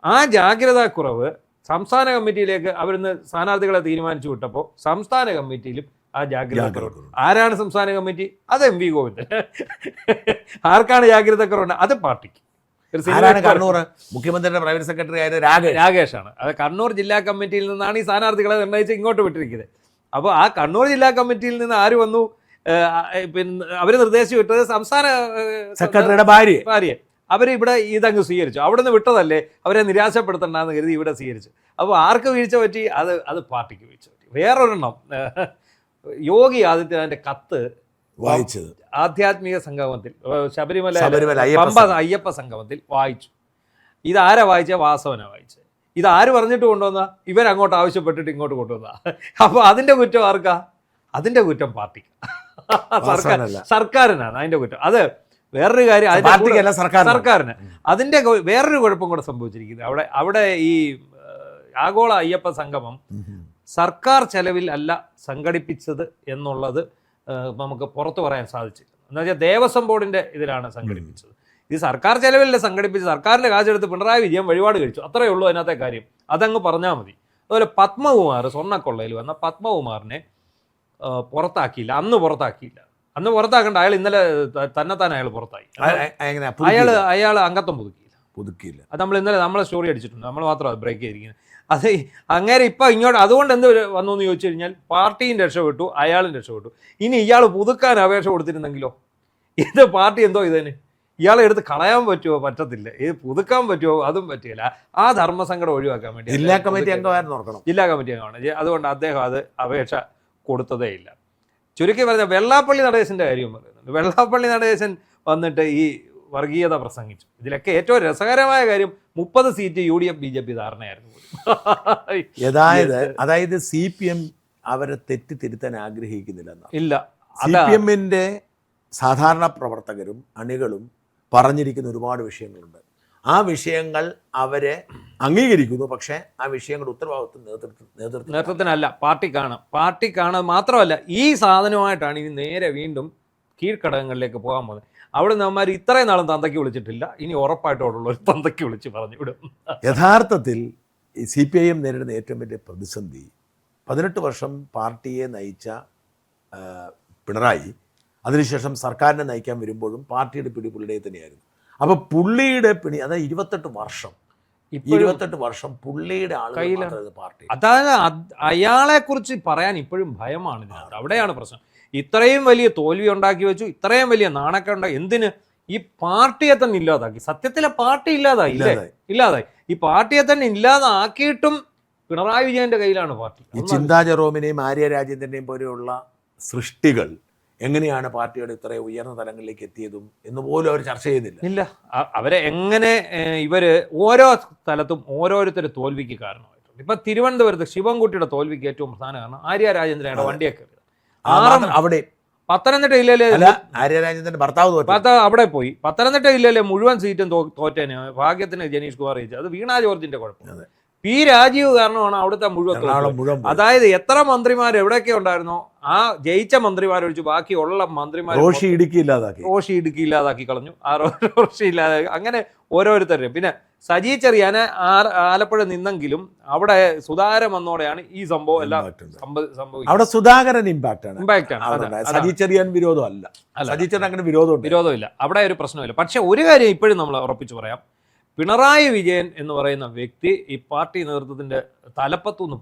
ആ ജാഗ്രതാക്കുറവ് സംസ്ഥാന കമ്മിറ്റിയിലേക്ക് അവരിന്ന് സ്ഥാനാർത്ഥികളെ തീരുമാനിച്ചു വിട്ടപ്പോൾ സംസ്ഥാന കമ്മിറ്റിയിലും ആ ജാഗ്രത കുറവ്. ആരാണ് സംസ്ഥാന കമ്മിറ്റി? അത് എം വി ഗോവിന്ദൻ. ആർക്കാണ് ജാഗ്രത കുറവുണ്ട്? അത് പാർട്ടിക്ക്. കണ്ണൂർ മുഖ്യമന്ത്രിയുടെ പ്രൈവറ്റ് സെക്രട്ടറി ആയത് രാകേഷാണ്. അത് കണ്ണൂർ ജില്ലാ കമ്മിറ്റിയിൽ നിന്നാണ് ഈ സ്ഥാനാർത്ഥികളെ നിർണ്ണയിച്ച് ഇങ്ങോട്ട് വിട്ടിരിക്കുന്നത്. അപ്പോൾ ആ കണ്ണൂർ ജില്ലാ കമ്മിറ്റിയിൽ നിന്ന് ആര് വന്നു? പിന്നെ അവർ നിർദ്ദേശിച്ചു വിട്ടത് സംസ്ഥാന സെക്രട്ടറിയുടെ ഭാര്യ. അവരിവിടെ ഇതങ്ങ് സ്വീകരിച്ചു. അവിടെ നിന്ന് വിട്ടതല്ലേ, അവരെ നിരാശപ്പെടുത്തണ്ടെന്ന് കരുതി ഇവിടെ സ്വീകരിച്ചു. അപ്പോൾ ആർക്ക് വീഴ്ച പറ്റി? അത് പാർട്ടിക്ക് വീഴ്ച പറ്റി. വേറൊരെണ്ണം, യോഗി ആദിത്യനാഥിന്റെ കത്ത് വായിച്ചത് ആധ്യാത്മിക സംഗമത്തിൽ, ശബരിമല അയ്യപ്പ സംഗമത്തിൽ വായിച്ചു. ഇതാരാ വായിച്ച? വാസവനാ വായിച്ചത്. ഇതാര് പറഞ്ഞിട്ട് കൊണ്ടുവന്ന? ഇവരങ്ങോട്ട് ആവശ്യപ്പെട്ടിട്ട് ഇങ്ങോട്ട് കൊണ്ടുവന്ന. അപ്പോൾ അതിന്റെ കുറ്റം ആർക്കാ? അതിന്റെ കുറ്റം പാർട്ടിക്ക്, സർക്കാരിനാണ് അതിന്റെ കുറ്റം. അത് വേറൊരു കാര്യം, സർക്കാരിന് അതിന്റെ വേറൊരു കുഴപ്പം കൂടെ സംഭവിച്ചിരിക്കുന്നത്. അവിടെ ഈ ആഗോള അയ്യപ്പ സംഗമം സർക്കാർ ചെലവിൽ അല്ല സംഘടിപ്പിച്ചത് എന്നുള്ളത് നമുക്ക് പുറത്തു പറയാൻ സാധിച്ചില്ല. എന്നുവെച്ചാൽ ദേവസ്വം ബോർഡിന്റെ ഇതിലാണ് സംഘടിപ്പിച്ചത്. ഇത് സർക്കാർ ചെലവിലല്ല സംഘടിപ്പിച്ച് സർക്കാരിന്റെ കാശെടുത്ത് പിണറായി വിജയൻ വഴിപാട് കഴിച്ചു. അത്രയേ ഉള്ളൂ അതിനകത്തെ കാര്യം. അതങ്ങ് പറഞ്ഞാൽ മതി. അതുപോലെ പത്മകുമാർ, സ്വർണ്ണക്കൊള്ളയിൽ വന്ന പത്മകുമാറിനെ പുറത്താക്കിയില്ല. അന്ന് പുറത്താക്കേണ്ട. അയാൾ ഇന്നലെ തന്നെത്താൻ അയാൾ പുറത്തായി. അയാൾ അംഗത്വം പുതുക്കിയില്ല. അത് നമ്മളെ സ്റ്റോറി അടിച്ചിട്ടുണ്ട്. നമ്മൾ മാത്രം ബ്രേക്ക് ചെയ്തിരിക്കുന്നത്. അത് അങ്ങനെ ഇപ്പം ഇങ്ങോട്ട് അതുകൊണ്ട് എന്ത് വന്നു എന്ന് ചോദിച്ചു കഴിഞ്ഞാൽ പാർട്ടിയും രക്ഷപ്പെട്ടു, അയാളും രക്ഷപ്പെട്ടു. ഇനി ഇയാൾ പുതുക്കാൻ അപേക്ഷ കൊടുത്തിരുന്നെങ്കിലോ? ഇത് പാർട്ടി എന്തോ ഇതിന് ഇയാളെ എടുത്ത് കളയാൻ പറ്റുമോ? പറ്റത്തില്ല. ഇത് പുതുക്കാൻ പറ്റുമോ? അതും പറ്റില്ല. ആ ധർമ്മസങ്കടം ഒഴിവാക്കാൻ വേണ്ടി ജില്ലാ കമ്മിറ്റി അംഗമാണ്. അതുകൊണ്ട് അദ്ദേഹം അത് അപേക്ഷ കൊടുത്തതേ ഇല്ല. ചുരുക്കി പറഞ്ഞാൽ വെള്ളാപ്പള്ളി നടേശൻ്റെ കാര്യം പറയുന്നുണ്ട്. വെള്ളാപ്പള്ളി നടേശൻ വന്നിട്ട് ഈ വർഗീയത പ്രസംഗിച്ചു. ഇതിലൊക്കെ ഏറ്റവും രസകരമായ കാര്യം 30 സീറ്റ് UDF BJP ധാരണയായിരുന്നു പോലും. അതായത് CPM അവരെ തിരുത്താൻ ആഗ്രഹിക്കുന്നില്ല. ഇല്ല, CPM-ന്റെ സാധാരണ പ്രവർത്തകരും അണികളും പറഞ്ഞിരിക്കുന്ന ഒരുപാട് വിഷയങ്ങളുണ്ട്. ആ വിഷയങ്ങൾ അവരെ അംഗീകരിക്കുന്നു. പക്ഷേ ആ വിഷയങ്ങളുടെ ഉത്തരവാദിത്വം നേതൃത്വത്തിനല്ല, പാർട്ടിക്കാണ്. മാത്രമല്ല ഈ സാധനമായിട്ടാണ് ഇനി നേരെ വീണ്ടും കീഴ്ഘടകങ്ങളിലേക്ക് പോകാൻ പോകുന്നത്. അവിടെ നമ്മാർ ഇത്രയും നാളും തന്തയ്ക്ക് വിളിച്ചിട്ടില്ല. ഇനി ഉറപ്പായിട്ടുള്ള ഒരു തന്തയ്ക്ക് വിളിച്ച് പറഞ്ഞു വിടും. യഥാർത്ഥത്തിൽ ഈ CPIM നേരിടുന്ന ഏറ്റവും വലിയ പ്രതിസന്ധി 18 വർഷം പാർട്ടിയെ നയിച്ച പിണറായി അതിനുശേഷം സർക്കാരിനെ നയിക്കാൻ വരുമ്പോഴും പാർട്ടിയുടെ പിടി പുള്ളിയുടെ തന്നെയായിരുന്നു. അപ്പോൾ പുള്ളിയുടെ പിടി, അതായത് 28 വർഷം പുള്ളിയുടെ ആളുകൾ പാർട്ടി. അതായത് അയാളെ കുറിച്ച് പറയാൻ ഇപ്പോഴും ഭയമാണ്. അവിടെയാണ് പ്രശ്നം. ഇത്രയും വലിയ തോൽവി ഉണ്ടാക്കി വെച്ചു, ഇത്രയും വലിയ നാണക്കേണ്ട. എന്തിന്? ഈ പാർട്ടിയെ തന്നെ ഇല്ലാതാക്കി. സത്യത്തിലെ പാർട്ടി ഇല്ലാതായി. ഈ പാർട്ടിയെ തന്നെ ഇല്ലാതാക്കിയിട്ടും പിണറായി വിജയന്റെ കയ്യിലാണ് പാർട്ടി. ഈ ചിന്താ ജെറോമിനെയും ആര്യ രാജേന്ദ്രനെയും പോലെയുള്ള സൃഷ്ടികൾ എങ്ങനെയാണ് പാർട്ടിയുടെ ഇത്രയും ഉയർന്ന തലങ്ങളിലേക്ക് എത്തിയതും എന്ന് പോലും അവർ ചർച്ച ചെയ്യുന്നില്ല. ഇല്ല, അവരെ എങ്ങനെ ഇവര് ഓരോ സ്ഥലത്തും ഓരോരുത്തർ തോൽവിക്ക് കാരണമായിട്ടുണ്ട്. ഇപ്പൊ തിരുവനന്തപുരത്ത് ശിവൻകുട്ടിയുടെ തോൽവിക്ക് ഏറ്റവും പ്രധാന കാരണം ആര്യ രാജേന്ദ്രയുടെ വണ്ടിയൊക്കെ. അവിടെ പത്തനംതിട്ട ജില്ലയിലെ ആര്യ രാജേന്ദ്രന്റെ ഭർത്താവ് അവിടെ പോയി. പത്തനംതിട്ട ജില്ലയിലെ മുഴുവൻ സീറ്റും തോറ്റേനെ. ഭാഗ്യത്തിന് ജനീഷ് കുമാർ ജയിച്ചു. അത് വീണ ജോർജിന്റെ കുഴപ്പം. P. രാജീവ് കാരണമാണ് അവിടുത്തെ മുഴുവൻ. അതായത് എത്ര മന്ത്രിമാർ എവിടെയൊക്കെ ഉണ്ടായിരുന്നോ ആ ജയിച്ച മന്ത്രിമാരൊഴിച്ച് ബാക്കിയുള്ള മന്ത്രിമാർ റോഷി ഇടുക്കി ഇല്ലാതാക്കി കളഞ്ഞു. റോഷി ഇല്ലാതാക്കി. അങ്ങനെ ഓരോരുത്തരും. പിന്നെ സജി ചെറിയാന് ആലപ്പുഴ നിന്നെങ്കിലും അവിടെ സുധാകരൻ വന്നോടെയാണ് ഈ സംഭവം എല്ലാം സംഭവിക്കുന്നത്. അവിടെ സുധാകരൻ ഇമ്പാക്റ്റാണ്. സജി ചെറിയാൻ വിരോധമല്ല. സജി ചെറിയാൻ അങ്ങനെ വിരോധമില്ല. അവിടെ ഒരു പ്രശ്നമില്ല. പക്ഷെ ഒരു കാര്യം ഇപ്പോഴും നമ്മൾ ഉറപ്പിച്ചു പറയാം, പിണറായി വിജയൻ എന്ന് പറയുന്ന വ്യക്തി ഈ പാർട്ടി നേതൃത്വത്തിന്റെ തലപ്പത്തുനിന്ന്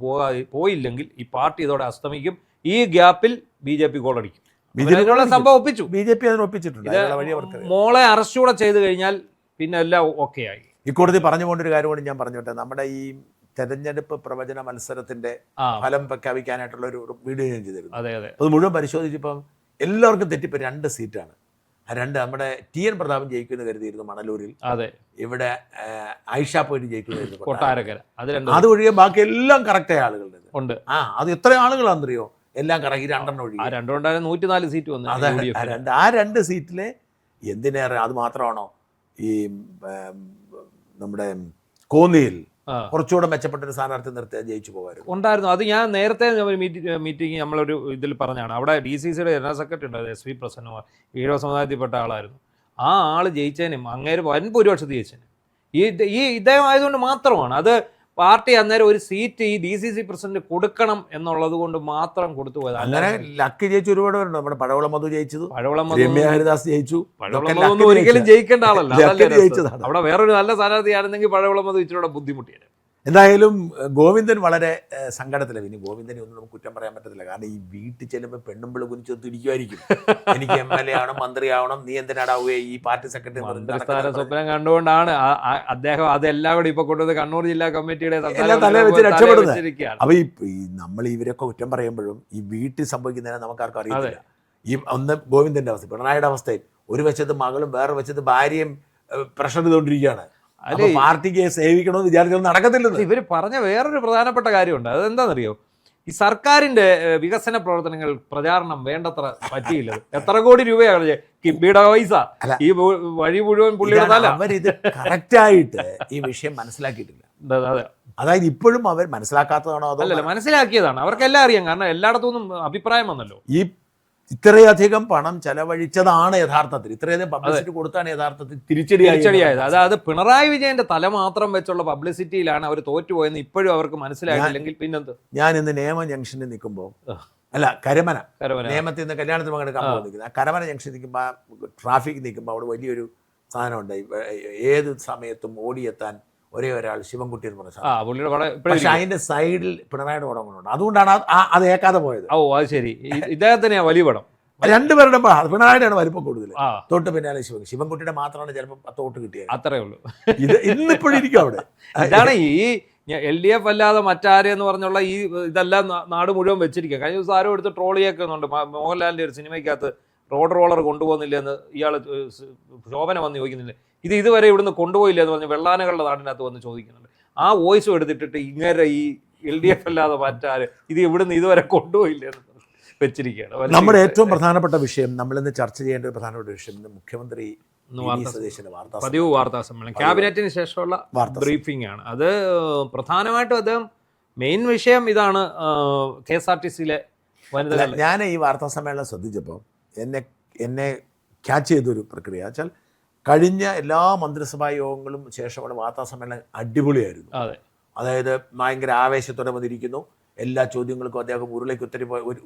പോയില്ലെങ്കിൽ ഈ പാർട്ടി ഇതോടെ അസ്തമിക്കും. ഈ ഗ്യാപ്പിൽ BJP ഗോളടിക്കും. സംഭവം ഒപ്പിച്ചു. BJP അതിന് ഒപ്പിച്ചിട്ടുണ്ട്. മോളെ അറസ്റ്റ് കൂടെ ചെയ്ത് കഴിഞ്ഞാൽ പിന്നെ എല്ലാം ഓക്കെ ആയി. ഇക്കോടതി പറഞ്ഞുകൊണ്ടൊരു കാര്യം കൂടി ഞാൻ പറഞ്ഞോട്ടെ. നമ്മുടെ ഈ തെരഞ്ഞെടുപ്പ് പ്രവചന മത്സരത്തിന്റെ ഫലം പ്രഖ്യാപിക്കാനായിട്ടുള്ള ഒരു വീഡിയോ ഞാൻ ചെയ്തിരുന്നു. അത് മുഴുവൻ പരിശോധിച്ചപ്പം എല്ലാവർക്കും തെറ്റിപ്പോ 2 സീറ്റാണ്. നമ്മുടെ TN പ്രതാപൻ ജയിക്കുമെന്ന് കരുതിയിരുന്നു മണലൂരിൽ. ഇവിടെ ആയിഷ പോയിട്ട് ജയിക്കുമായിരുന്നു കൊട്ടാരക്കര. അതൊഴികെ ബാക്കി എല്ലാം കറക്റ്റായ ആളുകളുടെ ഉണ്ട്. അത് എത്ര ആളുകളാണെന്നറിയോ? എല്ലാം കറക്റ്റ്. 2 ഒഴികെ 104 സീറ്റ് വന്നു. ആ 2 സീറ്റില് എന്തിനേറെ അത് മാത്രമാണോ ഈ നമ്മുടെ കോന്നിയിൽ കുറച്ചുകൂടെ മെച്ചപ്പെട്ട ഒരു സ്ഥാനാർത്ഥി നിർത്തിയാൽ ജയിച്ചു പോകാമായിരുന്നു. ഉണ്ടായിരുന്നു. അത് ഞാൻ നേരത്തെ മീറ്റിംഗ് നമ്മളൊരു ഇതിൽ പറഞ്ഞാണ്. അവിടെ DCCയുടെ ജനറൽ സെക്രട്ടറി ഉണ്ടായത് SV പ്രസന്നകുമാർ, ഈഴവ സമുദായത്തിൽപ്പെട്ട ആളായിരുന്നു. ആ ആൾ ജയിച്ചതിനും അങ്ങേര് വൻ ഭൂരിപക്ഷത്തിൽ ജയിച്ചതിനും ഈ ഇദ്ദേഹം ആയതുകൊണ്ട് മാത്രമാണ്. അത് പാർട്ടി അന്നേരം ഒരു സീറ്റ് ഈ DCC പ്രസിഡന്റ് കൊടുക്കണം എന്നുള്ളത് കൊണ്ട് മാത്രം കൊടുത്തു പോയത്. അങ്ങനെ ലക്ക് ജയിച്ചു ഒരുപാട് പേരുണ്ട്. നമ്മുടെ പഴവളം മധു ജയിച്ചത്, പഴവളം രമ്യ ഹരിദാസ് ജയിച്ചു. ഒന്നും ഒരിക്കലും ജയിക്കേണ്ട ആളല്ല. അവിടെ വേറൊരു നല്ല സ്ഥാനാർത്ഥിയായിരുന്നെങ്കിൽ പഴവളം മധു ഇച്ചിരി ബുദ്ധിമുട്ടിയാണ്. എന്തായാലും ഗോവിന്ദൻ വളരെ സങ്കടത്തിലാണ്. ഇനി ഗോവിന്ദനെ ഒന്നും നമുക്ക് കുറ്റം പറയാൻ പറ്റത്തില്ല. കാരണം ഈ വീട്ടിൽ ചെല്ലുമ്പോൾ പെണ്ണുമ്പിള കുനിച്ച് തിരിക്കുമായിരിക്കും. എനിക്ക് MLA ആവണം, മന്ത്രിയാവണം, നീ എന്തിനാടാവുക ഈ പാർട്ടി സെക്രട്ടറി സ്വപ്നം കണ്ടുകൊണ്ടാണ് അദ്ദേഹം അതെല്ലാം കൂടി ഇപ്പൊ കൊണ്ടുവന്ന് കണ്ണൂർ ജില്ലാ കമ്മിറ്റിയുടെ തല വെച്ച് രക്ഷപ്പെടുന്നത്. അപ്പൊ ഈ നമ്മൾ ഇവരൊക്കെ കുറ്റം പറയുമ്പോഴും ഈ വീട്ടിൽ സംഭവിക്കുന്നതിനെ നമുക്കാർക്കും അറിയില്ല. ഈ ഒന്ന് ഗോവിന്ദന്റെ അവസ്ഥ, പിണറായിയുടെ അവസ്ഥയിൽ ഒരു വശത്ത് മകളും വേറെ വശത്ത് ഭാര്യയും പ്രഷർ ചെയ്തുകൊണ്ടിരിക്കുകയാണ്. പാർട്ടിക്ക് സേവിക്കണമെന്ന് വിചാരിച്ചൊന്നും നടക്കത്തില്ല. ഇവര് പറഞ്ഞ വേറൊരു പ്രധാനപ്പെട്ട കാര്യമുണ്ട്. അതെന്താണെന്നറിയോ? ഈ സർക്കാരിന്റെ വികസന പ്രവർത്തനങ്ങൾ പ്രചാരണം വേണ്ടത്ര പറ്റിയില്ല. എത്ര കോടി രൂപയാണ് കിബിയുടെ പൈസ, ഈ വഴി മുഴുവൻ പുള്ളിയുടെ. അവരിത് കറക്റ്റായിട്ട് ഈ വിഷയം മനസ്സിലാക്കിയിട്ടില്ല. അതായത് ഇപ്പോഴും അവർ മനസ്സിലാക്കാത്തതാണോ അതോ? അല്ലല്ല, മനസ്സിലാക്കിയതാണ്. അവർക്കെല്ലാം അറിയാം. കാരണം എല്ലായിടത്തുനിന്നും അഭിപ്രായം വന്നല്ലോ. ഈ ഇത്രയധികം പണം ചെലവഴിച്ചതാണ് യഥാർത്ഥത്തിൽ, ഇത്രയധികം പബ്ലിസിറ്റി കൊടുത്താണ് യഥാർത്ഥത്തിൽ തിരിച്ചടിയായത്. അതായത് പിണറായി വിജയന്റെ തല മാത്രം വെച്ചുള്ള പബ്ലിസിറ്റിയിലാണ് അവർ തോറ്റുപോയെന്ന് ഇപ്പോഴും അവർക്ക് മനസ്സിലായിട്ടില്ലെങ്കിൽ പിന്നെന്ത്. ഞാൻ ഇന്ന് നേമ ജംഗ്ഷനിൽ നിൽക്കുമ്പോൾ, അല്ല കരമന നേമത്തിൽ നിന്ന് കല്യാണത്തിന് പങ്കെടുക്കാൻ പോകുന്നത്, ആ കരമന ജംഗ്ഷനിൽ നിൽക്കുമ്പോൾ ട്രാഫിക് നിൽക്കുമ്പോൾ അവിടെ വലിയൊരു സാധനമുണ്ട്. ഏത് സമയത്തും ഓടിയെത്താൻ ഒരേ ഒരാൾ ശിവൻകുട്ടി എന്ന് പറഞ്ഞ സാധനം. പക്ഷെ അതിന്റെ സൈഡിൽ പിണറായിയുടെ പടങ്ങളുണ്ട്. അതുകൊണ്ടാണ് അത് ഏക്കാതെ പോയത്. ഓ അത് ശരി. ഇദ്ദേഹത്തിന് വലിയ പടം രണ്ടുപേരുടെ പിണറായിയുടെ വലിപ്പം കൂടുതൽ, തൊട്ട് പിന്നാലെ ശിവൻകുട്ടിയുടെ മാത്രമാണ് ചിലപ്പോൾ 10 വോട്ട് കിട്ടിയത്. അത്രേ ഉള്ളൂ. ഇത് ഇന്നിപ്പോഴും ഇരിക്കും അവിടെ. ഇതാണ് ഈ LDF അല്ലാതെ മറ്റാരെന്ന് പറഞ്ഞുള്ള ഈ ഇതെല്ലാം നാട് മുഴുവൻ വെച്ചിരിക്കുക. കഴിഞ്ഞ ദിവസം ആരോ എടുത്ത് ട്രോൾ ചെയ്യൊക്കെയുണ്ട്. മോഹൻലാലിന്റെ ഒരു സിനിമയ്ക്കകത്ത് റോഡ് റോളർ കൊണ്ടുപോകുന്നില്ല എന്ന് ഇയാൾ ശോഭന വന്ന് ചോദിക്കുന്നില്ല. ഇതുവരെ ഇവിടുന്ന് കൊണ്ടുപോയില്ല എന്ന് പറഞ്ഞ് വെള്ളാനകളുടെ നാടിനകത്ത് വന്ന് ചോദിക്കുന്നുണ്ട്. ആ വോയിസും എടുത്തിട്ടിട്ട് ഇങ്ങനെ ഈ LDF അല്ലാതെ മറ്റാര് ഇത് ഇവിടുന്ന് ഇതുവരെ കൊണ്ടുപോയില്ല എന്ന് വെച്ചിരിക്കുകയാണ്. നമ്മുടെ ഏറ്റവും പ്രധാനപ്പെട്ട വിഷയം, നമ്മളിന്ന് ചർച്ച ചെയ്യേണ്ട ഒരു പ്രധാനപ്പെട്ട വിഷയം, മുഖ്യമന്ത്രി പതിവ് വാർത്താ സമ്മേളനം, ക്യാബിനറ്റിന് ശേഷമുള്ള ബ്രീഫിംഗ് ആണ്. അത് പ്രധാനമായിട്ടും അദ്ദേഹം മെയിൻ വിഷയം ഇതാണ്, KSRTCയിലെ വനിതകൾ. ഞാൻ ഈ വാർത്താ സമ്മേളനം ശ്രദ്ധിച്ചപ്പോൾ എന്നെ ക്യാച്ച് ചെയ്തൊരു പ്രക്രിയ വെച്ചാൽ, കഴിഞ്ഞ എല്ലാ മന്ത്രിസഭാ യോഗങ്ങളും ശേഷമുള്ള വാർത്താ സമ്മേളനം അടിപൊളിയായിരുന്നു. അതായത് ഭയങ്കര ആവേശത്തോടെ വന്നിരിക്കുന്നു, എല്ലാ ചോദ്യങ്ങൾക്കും അദ്ദേഹം ഉരുളയ്ക്ക്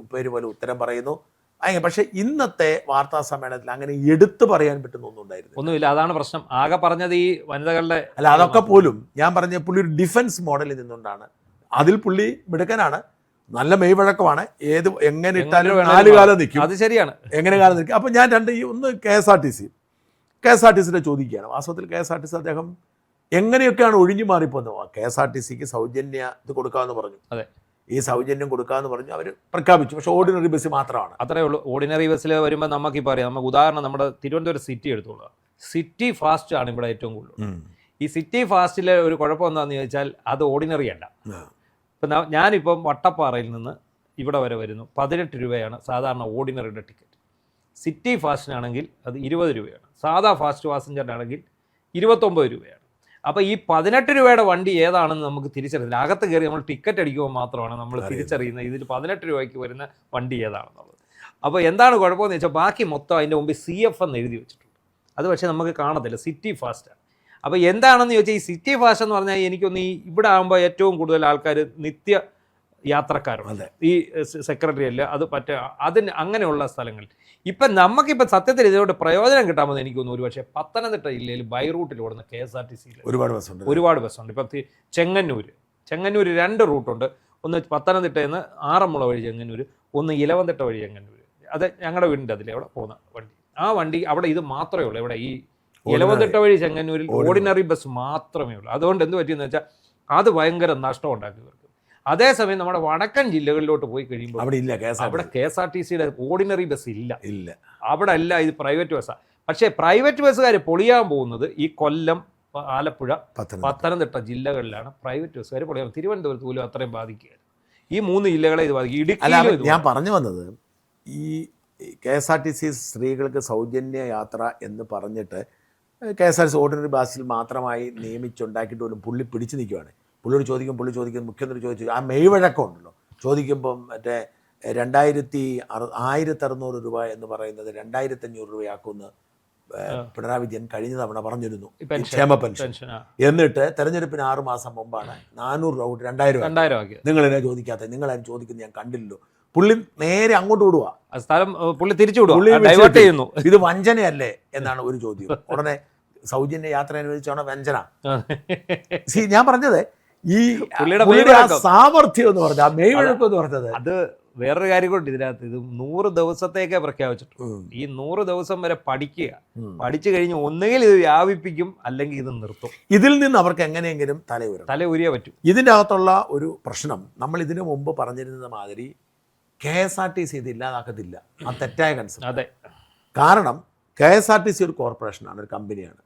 ഉപ്പേരി പോലെ ഉത്തരം പറയുന്നു. പക്ഷെ ഇന്നത്തെ വാർത്താ സമ്മേളനത്തിൽ അങ്ങനെ എടുത്തു പറയാൻ പറ്റുന്ന ഒന്നുമില്ല. അതാണ് പ്രശ്നം. ആകെ പറഞ്ഞത് ഈ വനിതകളുടെ അല്ല, അതൊക്കെ പോലും ഞാൻ പറഞ്ഞ പുള്ളി ഒരു ഡിഫൻസ് മോഡലിൽ നിന്നുകൊണ്ടാണ്. അതിൽ പുള്ളി മിടുക്കനാണ്, നല്ല മെയ്വഴക്കമാണ്. എങ്ങനെ ഇട്ടാലും 4 കാലം നിൽക്കും. അത് ശരിയാണ്, എങ്ങനെ കാലം നിൽക്കും. അപ്പം ഞാൻ ഒന്ന് KSRTCയുടെ ചോദിക്കുകയാണ്. വാസ്തവത്തിൽ KSRTC അദ്ദേഹം എങ്ങനെയൊക്കെയാണ് ഒഴിഞ്ഞു മാറിപ്പോകുന്നത്. KSRTCക്ക് സൗജന്യ ഇത് കൊടുക്കാമെന്ന് പറഞ്ഞു. ഈ സൗജന്യം കൊടുക്കാമെന്ന് പറഞ്ഞു അവർ പ്രഖ്യാപിച്ചു. പക്ഷെ ഓർഡിനറി ബസ് മാത്രമാണ്. അത്രേ ഉള്ളൂ. ഓർഡിനറി ബസ്സിൽ വരുമ്പോൾ നമുക്കിപ്പോൾ അറിയാം. നമുക്ക് ഉദാഹരണം നമ്മുടെ തിരുവനന്തപുരം സിറ്റി എടുത്തോളൂ. സിറ്റി ഫാസ്റ്റ് ആണ് ഇവിടെ ഏറ്റവും കൂടുതൽ. ഈ സിറ്റി ഫാസ്റ്റിലെ ഒരു കുഴപ്പം എന്താണെന്ന് ചോദിച്ചാൽ അത് ഓർഡിനറി അല്ല. ഇപ്പം ഞാനിപ്പം വട്ടപ്പാറയിൽ നിന്ന് ഇവിടെ വരെ വരുന്നു, 18 രൂപയാണ് സാധാരണ ഓർഡിനറിയുടെ ടിക്കറ്റ്. സിറ്റി ഫാസ്റ്റിനാണെങ്കിൽ അത് 20 രൂപയാണ്. സാധാ ഫാസ്റ്റ് പാസഞ്ചറിനാണെങ്കിൽ 29 രൂപയാണ്. അപ്പോൾ ഈ 18 രൂപയുടെ വണ്ടി ഏതാണെന്ന് നമുക്ക് തിരിച്ചറിയില്ല. അകത്ത് കയറി നമ്മൾ ടിക്കറ്റ് അടിക്കുമ്പോൾ മാത്രമാണ് നമ്മൾ തിരിച്ചറിയുന്നത് ഇതിൽ 18 രൂപയ്ക്ക് വരുന്ന വണ്ടി ഏതാണെന്നുള്ളത്. അപ്പോൾ എന്താണ് കുഴപ്പമെന്ന് വെച്ചാൽ ബാക്കി മൊത്തം അതിൻ്റെ മുമ്പിൽ CF എന്ന് എഴുതി വെച്ചിട്ടുണ്ട്. അത് പക്ഷേ നമുക്ക് കാണത്തില്ല, സിറ്റി ഫാസ്റ്റാണ്. അപ്പോൾ എന്താണെന്ന് ചോദിച്ചാൽ ഈ സിറ്റി ഫാസ്റ്റ് എന്ന് പറഞ്ഞാൽ എനിക്കൊന്ന് ഇവിടെ ആകുമ്പോൾ ഏറ്റവും കൂടുതൽ ആൾക്കാർ നിത്യ യാത്രക്കാരുണ്ട്. ഈ സെക്രട്ടറിയല്ല അത് അതിന് അങ്ങനെയുള്ള സ്ഥലങ്ങളിൽ ഇപ്പം നമുക്കിപ്പോൾ സത്യത്തിൽ ഇതോട് പ്രയോജനം കിട്ടാമെന്ന് എനിക്കൊന്നും. ഒരു പക്ഷേ പത്തനംതിട്ട ജില്ലയിൽ ബൈ റൂട്ടിൽ ഓടുന്ന KSRTCയിൽ ഒരുപാട് ബസ്സുണ്ട്. ഇപ്പം ചെങ്ങന്നൂർ 2 റൂട്ടുണ്ട്. ഒന്ന് പത്തനംതിട്ടയിൽ നിന്ന് ആറന്മുള വഴി ചെങ്ങന്നൂർ, ഒന്ന് ഇലവന്തിട്ട വഴി ചെങ്ങന്നൂർ. അത് ഞങ്ങളുടെ വീടിൻ്റെ അതിലെ അവിടെ പോകുന്ന വണ്ടി. ആ വണ്ടി അവിടെ ഇത് മാത്രമേ ഉള്ളൂ. ഇവിടെ ഈ ഇലവന്തിട്ട വഴി ചെങ്ങന്നൂരിൽ ഓർഡിനറി ബസ് മാത്രമേ ഉള്ളൂ. അതുകൊണ്ട് എന്ത് പറ്റിയെന്ന് വെച്ചാൽ അത് ഭയങ്കര നഷ്ടം ഉണ്ടാക്കി ഇവർക്ക്. അതേസമയം നമ്മുടെ വടക്കൻ ജില്ലകളിലോട്ട് പോയി കഴിയുമ്പോൾ അവിടെ KSRTCയുടെ ഓർഡിനറി ബസ് ഇല്ല. അവിടെ അല്ല, ഇത് പ്രൈവറ്റ് ബസ്സാണ്. പക്ഷേ പ്രൈവറ്റ് ബസ്സുകാർ പൊളിയാൻ പോകുന്നത് ഈ കൊല്ലം, ആലപ്പുഴ, പത്തനംതിട്ട ജില്ലകളിലാണ് പ്രൈവറ്റ് ബസ്സുകാർ പൊളിയാൻ. തിരുവനന്തപുരത്ത് പോലും അത്രയും ബാധിക്കുകയാണ്. ഈ 3 ജില്ലകളെ ഇത് ബാധിക്കും. ഇടുക്കി ഞാൻ പറഞ്ഞു വന്നത്, ഈ KSRTC സ്ത്രീകൾക്ക് സൗജന്യ യാത്ര എന്ന് പറഞ്ഞിട്ട് KSRTC ഓർഡിനറി ബസ്സിൽ മാത്രമായി നിയമിച്ചുണ്ടാക്കിയിട്ട് പോലും പുള്ളി പിടിച്ചു നിൽക്കുകയാണ്. പുള്ളി ചോദിക്കും മുഖ്യമന്ത്രി ചോദിച്ചു ആ മെയ് വഴക്കം ഉണ്ടല്ലോ, ചോദിക്കുമ്പം മറ്റേ 1600 രൂപ എന്ന് പറയുന്നത് 2500 രൂപയാക്കുമെന്ന് പിണറായി വിജയൻ കഴിഞ്ഞ തവണ പറഞ്ഞിരുന്നു, ക്ഷേമ പെൻഷൻ. എന്നിട്ട് തെരഞ്ഞെടുപ്പിന് 6 മാസം മുമ്പാണ് 400 രൂപ കൂട്ടി 2000 ആക്കി. നിങ്ങളെന്നെ ചോദിക്കാത്ത, നിങ്ങളാരും ചോദിക്കുന്നത് ഞാൻ കണ്ടില്ലല്ലോ. പുള്ളി നേരെ അങ്ങോട്ട് വിടുക, സ്ഥലം പുള്ളി തിരിച്ചു വിടുന്നു. ഇത് വഞ്ചനയല്ലേ എന്നാണ് ഒരു ചോദ്യം. ഉടനെ സൗജന്യ യാത്ര അനുവദിച്ചാണോ വഞ്ചന? ഞാൻ പറഞ്ഞത് ഈ സാമർഥ്യം എന്ന് പറഞ്ഞത്, ആ മെയ് വഴക്കം എന്ന് പറഞ്ഞത്, അത് വേറൊരു കാര്യം കൊണ്ട് ഇതിനകത്ത് ഇത് 100 ദിവസത്തേക്കേ പ്രഖ്യാപിച്ചിട്ടുള്ളൂ. ഈ 100 ദിവസം വരെ പഠിച്ചു കഴിഞ്ഞ് ഒന്നുകിൽ ഇത് വ്യാപിപ്പിക്കും, അല്ലെങ്കിൽ ഇത് നിർത്തും. ഇതിൽ നിന്ന് അവർക്ക് എങ്ങനെയെങ്കിലും തല ഉരിയേ പറ്റും. ഇതിൻ്റെ അകത്തുള്ള ഒരു പ്രശ്നം, നമ്മൾ ഇതിനു മുമ്പ് പറഞ്ഞിരുന്ന മാതിരി KSRTC ഇത് ഇല്ലാതാക്കത്തില്ല, ആ തെറ്റായ കൺസെപ്റ്റ്. അതെ, കാരണം KSRTC ഒരു കോർപ്പറേഷനാണ്, ഒരു കമ്പനിയാണ്.